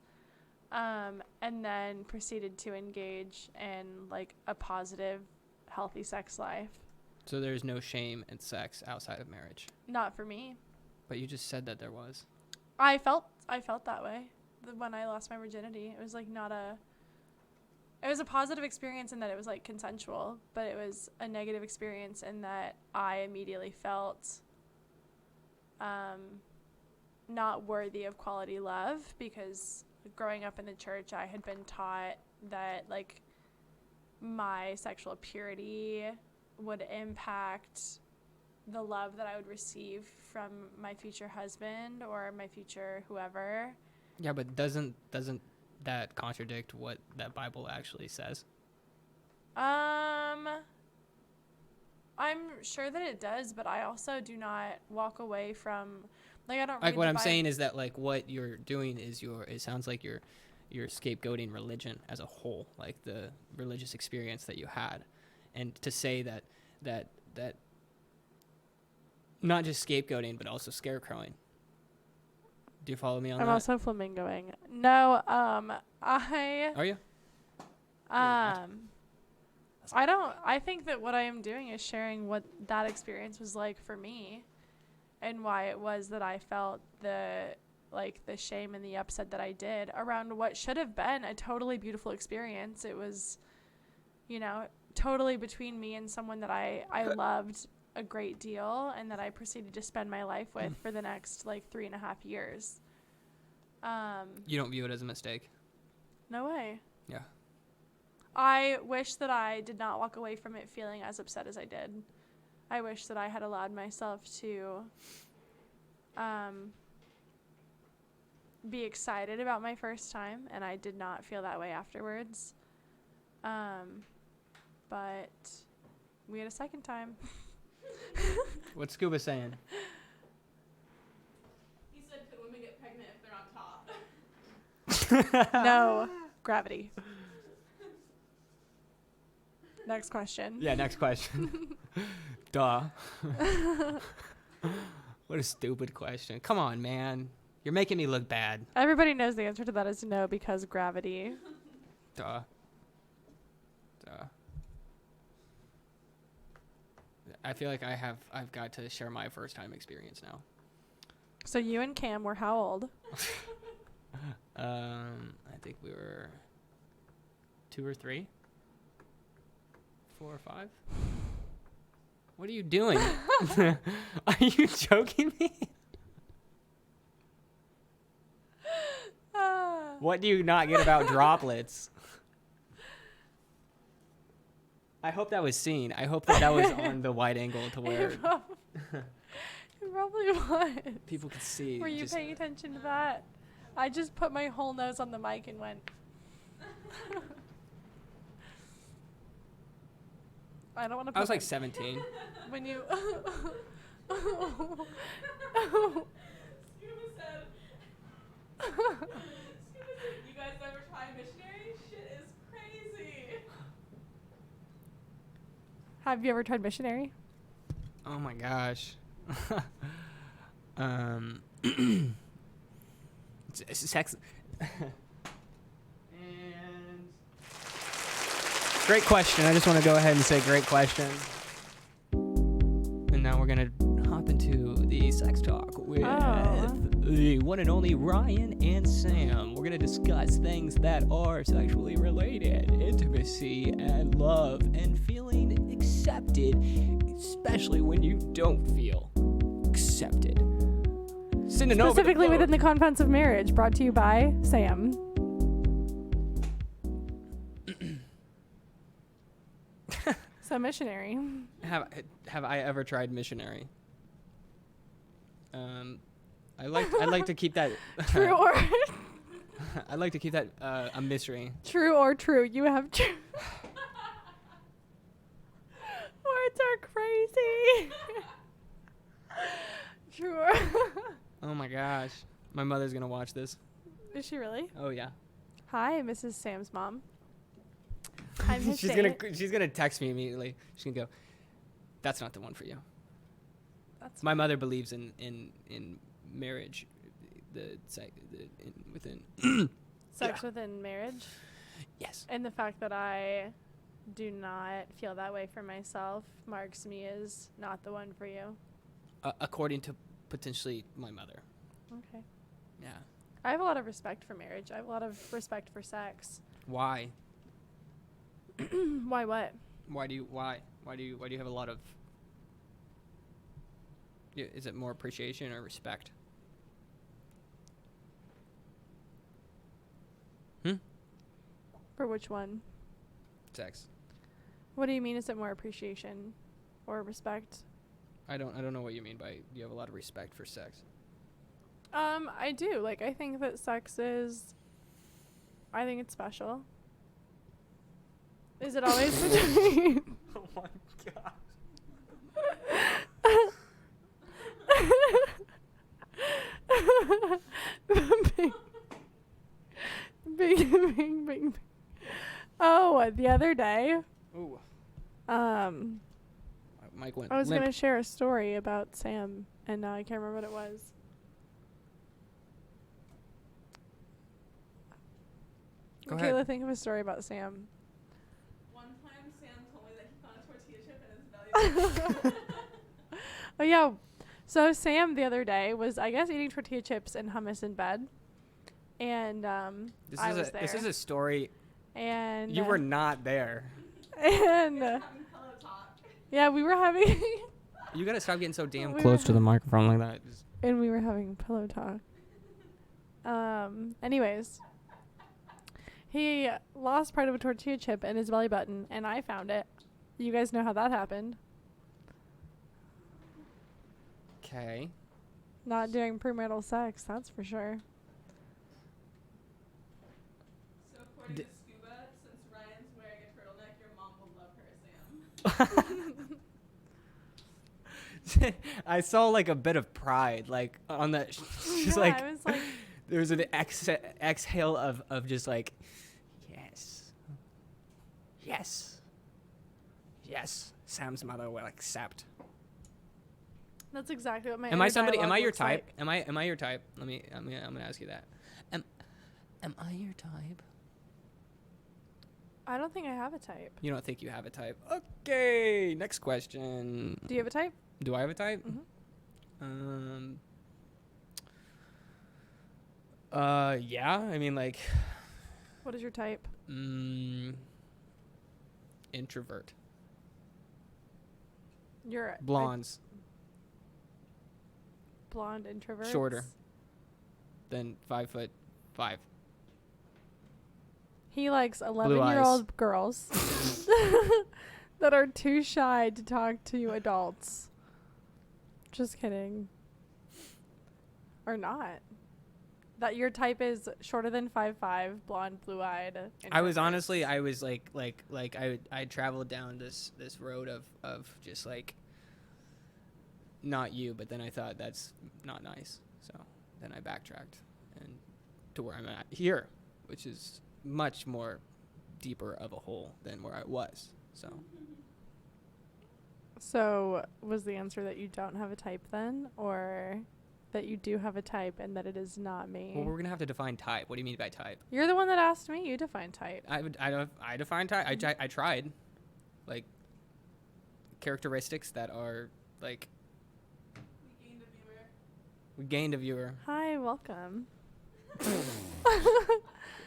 And then proceeded to engage in like a positive, healthy sex life. So there's no shame in sex outside of marriage. Not for me. But you just said that there was. I felt that way when I lost my virginity. It was like not a It was a positive experience in that it was like consensual, but it was a negative experience in that I immediately felt not worthy of quality love, because growing up in the church, I had been taught that like my sexual purity would impact the love that I would receive from my future husband or my future whoever. Yeah, but doesn't that contradict what that Bible actually says? I'm sure that it does, but I also do not walk away from, like, I don't Like read what the I'm Bible. saying is that like what you're doing is it sounds like you're scapegoating religion as a whole, like the religious experience that you had, and to say that not just scapegoating but also scarecrowing. Do you follow me on I'm that? also flamingoing. No, Are you? I think that what I am doing is sharing what that experience was like for me and why it was that I felt the shame and the upset that I did around what should have been a totally beautiful experience. It was, totally between me and someone that I loved a great deal and that I proceeded to spend my life with for the next 3.5 years. You don't view it as a mistake? No way. Yeah. I wish that I did not walk away from it feeling as upset as I did. I wish that I had allowed myself to be excited about my first time, and I did not feel that way afterwards. But we had a second time. What's Scuba saying? He said, could women get pregnant if they're on top? No. Gravity. Next question. Yeah, next question. Duh. What a stupid question. Come on, man. You're making me look bad. Everybody knows the answer to that is no, because gravity. Duh. I feel like I've got to share my first time experience now. So you and Cam were how old? I think we were 2 or 3, 4 or 5. What are you doing? Are you joking me? What do you not get about droplets? I hope that was seen. I hope that was on the wide angle to where It probably was. people could see. Were you paying attention to that? I just put my whole nose on the mic and went. I don't want to. I was like 17. When you. Scuba said, you guys ever try missionary? Shit is crazy. Have you ever tried missionary? Oh my gosh. Sex. And great question. I just want to go ahead and say great question. And now we're gonna hop into the sex talk with the one and only Ryan and Sam. We're gonna discuss things that are sexually related, intimacy and love, and feeling accepted, especially when you don't feel accepted. Specifically within the confines of marriage, brought to you by Sam. So missionary. Have I ever tried missionary? I'd like to keep that True or I'd like to keep that a mystery. true or true. You have true. Words are crazy. True or Oh my gosh, my mother's gonna watch this. Is she really? Oh yeah. Hi, Mrs. Sam's mom. I'm his she's date. gonna text me immediately. She's gonna go, "That's not the one for you." That's My mother believes in marriage, within. sex within marriage. Yes. And the fact that I do not feel that way for myself marks me as not the one for you. According to potentially my mother. Okay. Yeah. I have a lot of respect for marriage. I have a lot of respect for sex. Why? Why what? Why do you have a lot of? Is it more appreciation or respect? For which one? Sex. What do you mean? Is it more appreciation or respect? I don't know what you mean by you have a lot of respect for sex. I do. Like, I think that sex is. I think it's special. Is it always between? Oh my god. Bing. Oh, the other day, Ooh. Mike went I was limp. gonna share a story about Sam, and now I can't remember what it was. Go Michaela, ahead. think of a story about Sam. One time, Sam told me that he found a tortilla chip in his belly button. Oh yeah, so Sam the other day was, I guess, eating tortilla chips and hummus in bed, and I was there. This is a story. And You were not there. and We were having pillow talk. yeah, we were having You gotta stop getting so damn We close were to the microphone like that. and we were having pillow talk. Anyways, he lost part of a tortilla chip in his belly button, and I found it. You guys know how that happened. Okay. Not during premarital sex, that's for sure. So according to Scuba, since Ryan's wearing a turtleneck, your mom will love her, Sam. I saw like a bit of pride, like on that. She's Yeah, like, I was like, there was an exhale of just like, yes. Sam's mother will accept. that's exactly what my. Am I inner somebody? Am dialogue I your looks type? like. Am I your type? I'm gonna ask you that. Am I your type? I don't think I have a type. You don't think you have a type? Okay. Next question. Do you have a type? Do I have a type? Mhm. Yeah. I mean, like, What is your type? introvert. You're a Blondes. blonde introvert. Shorter. Than 5'5". He likes eyes. 11-year-old girls that are too shy to talk to adults. Just kidding. Or not. That your type is shorter than 5'5", blonde, blue-eyed. I was introvert. honestly, I was like I traveled down this road of just like not you, but then I thought that's not nice. So then I backtracked and to where I'm at here, which is much more deeper of a hole than where I was. So was the answer that you don't have a type then, or that you do have a type and that it is not me? Well, we're gonna have to define type. What do you mean by type? You're the one that asked me. You define type. I define type. I tried, like, characteristics that are like We gained a viewer. Hi, welcome.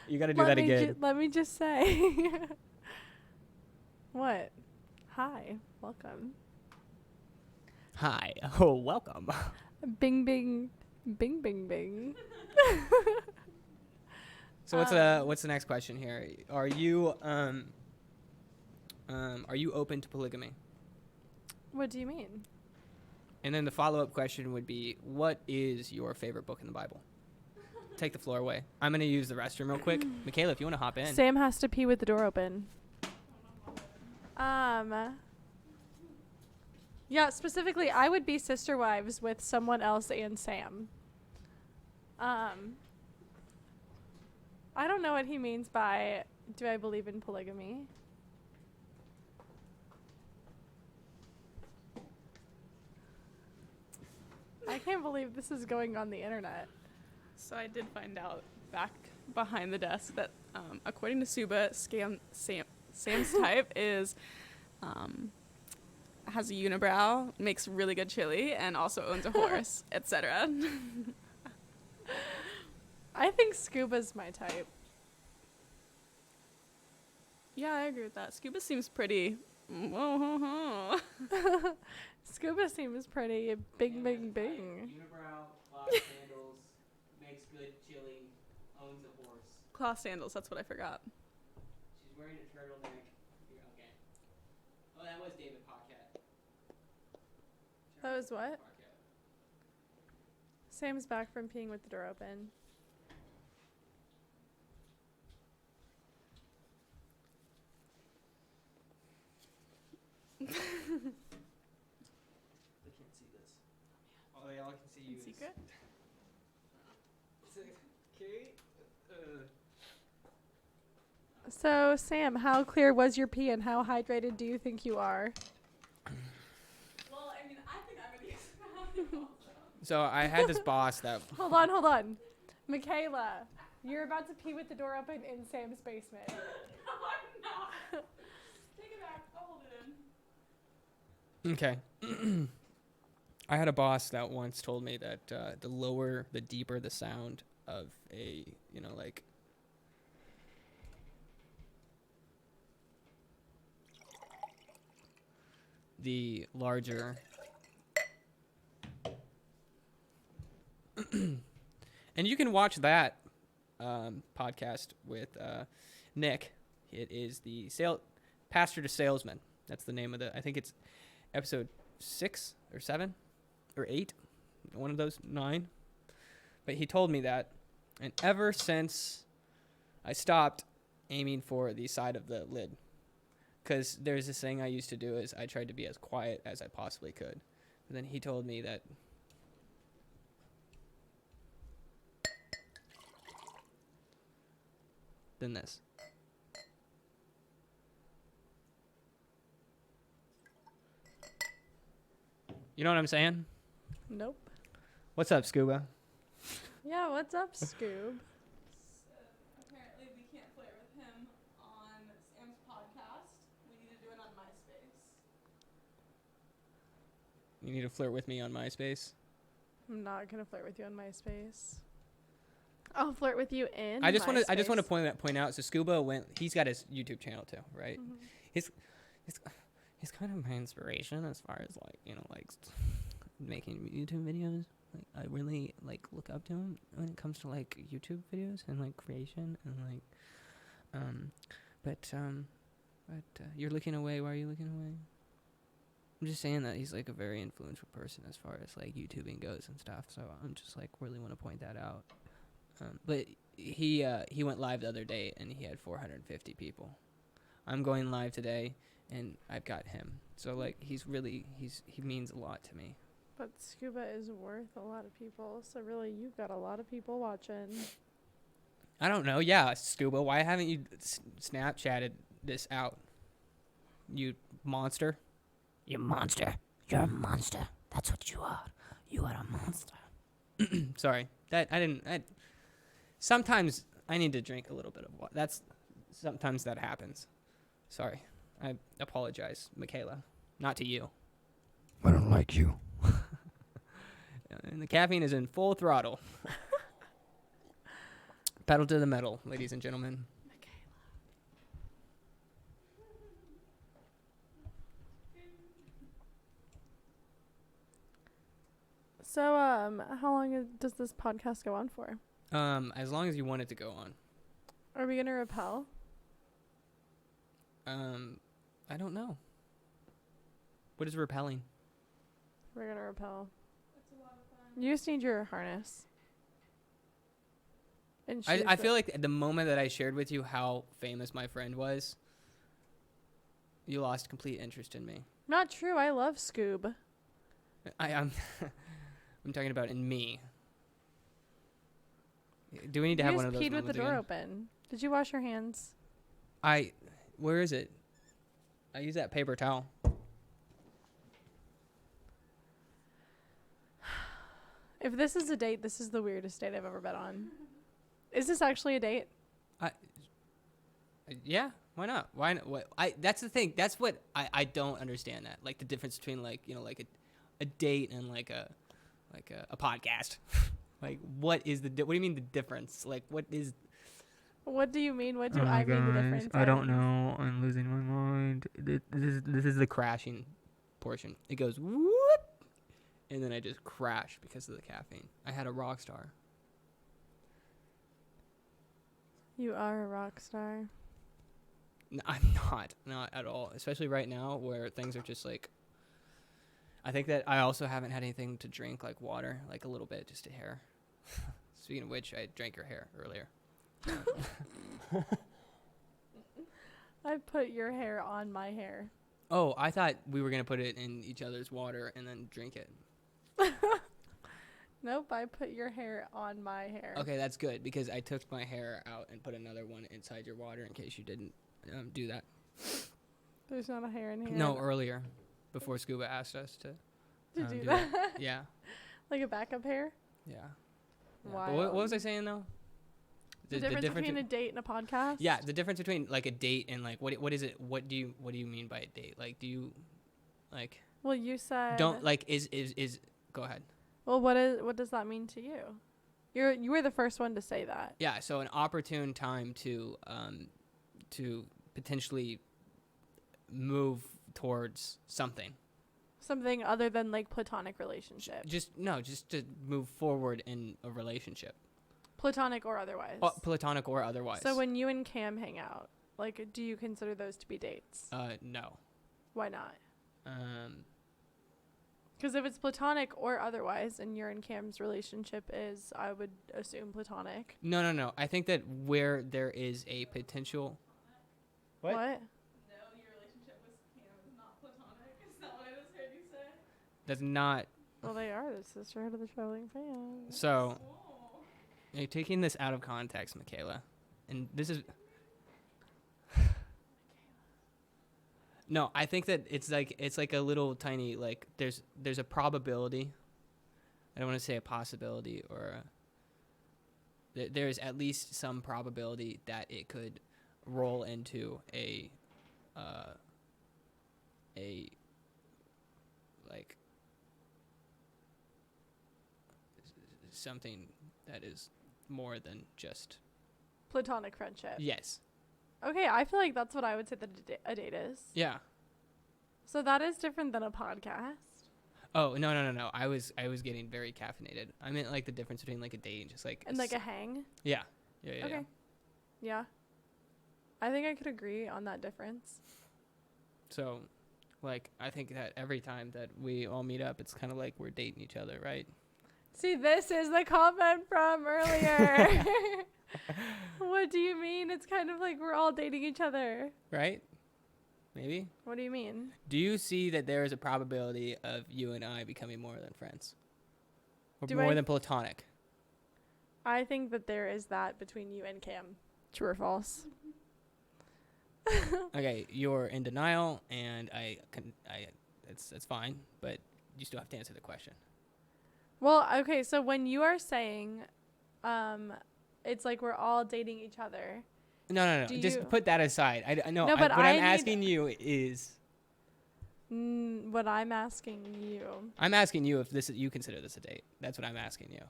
You got to do that again. Let me just say. What? Hi, welcome. Hi. Oh, welcome. Bing, bing, bing, bing, bing. So what's the next question here? Are you open to polygamy? What do you mean? And then the follow-up question would be, what is your favorite book in the Bible? Take the floor away. I'm going to use the restroom real quick. Michaela, if you want to hop in. Sam has to pee with the door open. Yeah, specifically, I would be sister wives with someone else and Sam. I don't know what he means by, do I believe in polygamy? I can't believe this is going on the internet. So I did find out back behind the desk that according to Suba, Sam's type is has a unibrow, makes really good chili, and also owns a horse, etc. I think Scuba's my type. Yeah, I agree with that. Scuba seems pretty. Scuba seems pretty big. Unibrow, cloth sandals, makes good chili, owns a horse. Cloth sandals, that's what I forgot. She's wearing a turtleneck. Okay. Oh, that was David Paquette. That was what? Paquette. Sam's back from peeing with the door open. They can't see this. Oh, they all can see you. Secret? Okay. So, Sam, how clear was your pee and how hydrated do you think you are? Well, I mean, I think I'm going to use that also. So I had this boss that. Hold on. Michaela, you're about to pee with the door open in Sam's basement. No, I'm not. Take it back. I'll hold it in. Okay. I had a boss that once told me that the deeper the sound of a, like. The larger. And you can watch that podcast with Nick. It is the Pastor to Salesman. That's the name of I think it's episode 6 or 7 or 8. One of those 9. But he told me that. And ever since I stopped aiming for the side of the lid. Because there's this thing I used to do is I tried to be as quiet as I possibly could. And then he told me that than this. You know what I'm saying? Nope. What's up, Scuba? Yeah, what's up, Scoob? Apparently, we can't flirt with him on Sam's podcast. We need to do it on MySpace. You need to flirt with me on MySpace. I'm not gonna flirt with you on MySpace. I'll flirt with you in. I just want to MySpace. point out. So Scuba he's got his YouTube channel too, right? Mhm. He's kind of my inspiration as far as like making YouTube videos. Like I really look up to him when it comes to YouTube videos and creation and but you're looking away. Why are you looking away? I'm just saying that he's a very influential person as far as YouTubing goes and stuff. So I'm just really want to point that out. But he went live the other day and he had 450 people. I'm going live today and I've got him. So he means a lot to me. But Scuba is worth a lot of people, so really you've got a lot of people watching. I don't know. Yeah, Scuba, why haven't you Snapchatted this out? You monster. You monster. You're a monster. That's what you are. You are a monster. Sorry. Sometimes I need to drink a little bit of water. Sometimes that happens. Sorry. I apologize, Michaela. Not to you. I don't like you. And the caffeine is in full throttle. Pedal to the metal, ladies and gentlemen. So, how long does this podcast go on for? As long as you want it to go on. Are we gonna repel? I don't know. What is repelling? We're gonna repel. It's a lot of fun. You just need your harness. And I feel like the moment that I shared with you how famous my friend was, you lost complete interest in me. Not true. I love Scoob. I'm I'm talking about in me. Do we need to have one of those You just peed with the door again? open. Did you wash your hands? Where is it? I use that paper towel. If this is a date, this is the weirdest date I've ever been on. Is this actually a date? Yeah, why not? Why not? That's the thing. That's what I don't understand. That the difference between a date and a podcast. What is what do you mean the difference? What is What do you mean? What do Oh my I mean? The gosh, difference. I don't know. I'm losing my mind. This is the crashing portion. It goes whoop, and then I just crash because of the caffeine. I had a rock star. You are a rock star. No, I'm not at all. Especially right now where things are just like. I think that I also haven't had anything to drink like water, like a little bit, just a hair. Speaking of which, I drank your hair earlier. I put your hair on my hair. Oh, I thought we were gonna put it in each other's water and then drink it. Nope, I put your hair on my hair. Okay, that's good because I took my hair out and put another one inside your water in case you didn't do that. There's not a hair in here. No, earlier, before Scuba asked us to do that. Yeah, Like a backup hair? yeah. Wow. But what was I saying though? The difference between a date and a podcast? Yeah, the difference between like a date and like what is it? What do you mean by a date? Like, do you like? Well, you said Don't like is go ahead. Well, what does that mean to you? You were the first one to say that. Yeah, so an opportune time to potentially move towards something. Something other than like platonic relationship. Just to move forward in a relationship. Platonic or otherwise. Platonic or otherwise. So when you and Cam hang out, like, do you consider those to be dates? No. Why not? Because if it's platonic or otherwise, and your and Cam's relationship is, I would assume, platonic. No. I think that where there is a potential. What? No, your relationship with Cam is not platonic. Is that what I just heard you say? That's not. Well, they are the sisterhood of the traveling fans. So, Oh. you're taking this out of context, Michaela. And this is. No, I think that it's like a little tiny, like, there's a probability. I don't want to say a possibility or there's at least some probability that it could roll into a like something that is more than just Platonic friendship. yes. Okay, I feel like that's what I would say that a date is. Yeah. So that is different than a podcast. Oh, no. I was getting very caffeinated. I meant like the difference between like a date and just like And like a hang. Yeah. Okay. Yeah. I think I could agree on that difference. So, like, I think that every time that we all meet up, it's kind of like we're dating each other, right? See, this is the comment from earlier. What do you mean? It's kind of like we're all dating each other. Right? Maybe? What do you mean? Do you see that there is a probability of you and I becoming more than friends? Or Do more I- than platonic? I think that there is that between you and Cam. True or false? Okay, you're in denial, and it's fine, but you still have to answer the question. Well, okay, so when you are saying it's like we're all dating each other. No. Do Just you- put that aside. I know. No, but what I I'm need- asking you is, What I'm asking you. I'm asking you if you consider this a date. That's what I'm asking you.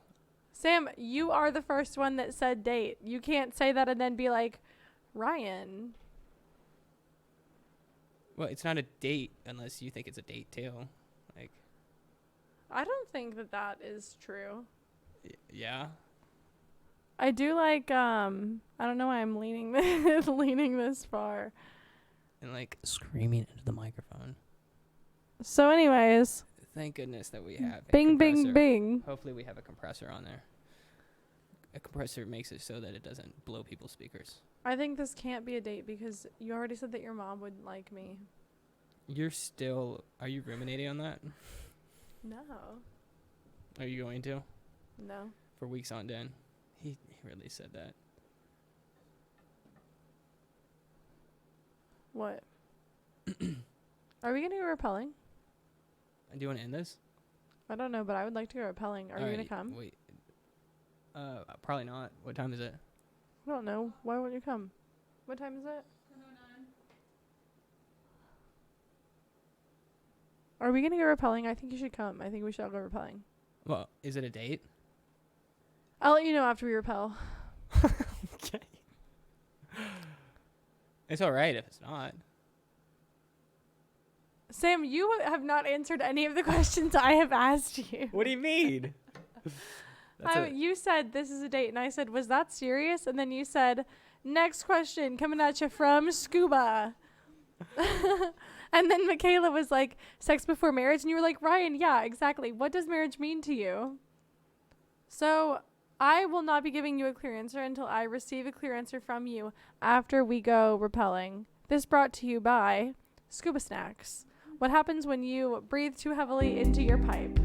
Sam, you are the first one that said date. You can't say that and then be like, Ryan. Well, it's not a date unless you think it's a date too. Like, I don't think that that is true. yeah. I do like, I don't know why I'm leaning leaning this far. And like screaming into the microphone. So anyways, Thank goodness that we have a bing, compressor. bing, bing. Hopefully we have a compressor on there. A compressor makes it so that it doesn't blow people's speakers. I think this can't be a date because you already said that your mom wouldn't like me. Are you ruminating on that? No. Are you going to? No. For weeks on end. He really said that. What? Are we going to go rappelling? Do you want to end this? I don't know, but I would like to go rappelling. Are you going to come? Wait. Probably not. What time is it? I don't know. Why won't you come? What time is it? 10:09. Are we going to go rappelling? I think you should come. I think we should all go rappelling. Well, is it a date? I'll let you know after we rappel. Okay. It's all right if it's not. Sam, you have not answered any of the questions I have asked you. What do you mean? You said this is a date, and I said, was that serious? And then you said, next question coming at you from Scuba. And then Michaela was like, sex before marriage, and you were like, Ryan, yeah, exactly. What does marriage mean to you? So I will not be giving you a clear answer until I receive a clear answer from you after we go rappelling. This brought to you by Scuba Snacks. What happens when you breathe too heavily into your pipe?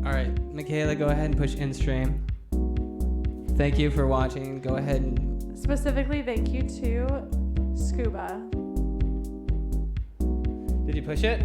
All right, Michaela, go ahead and push in stream. Thank you for watching. Go ahead and... Specifically, thank you to Scuba. Did you push it?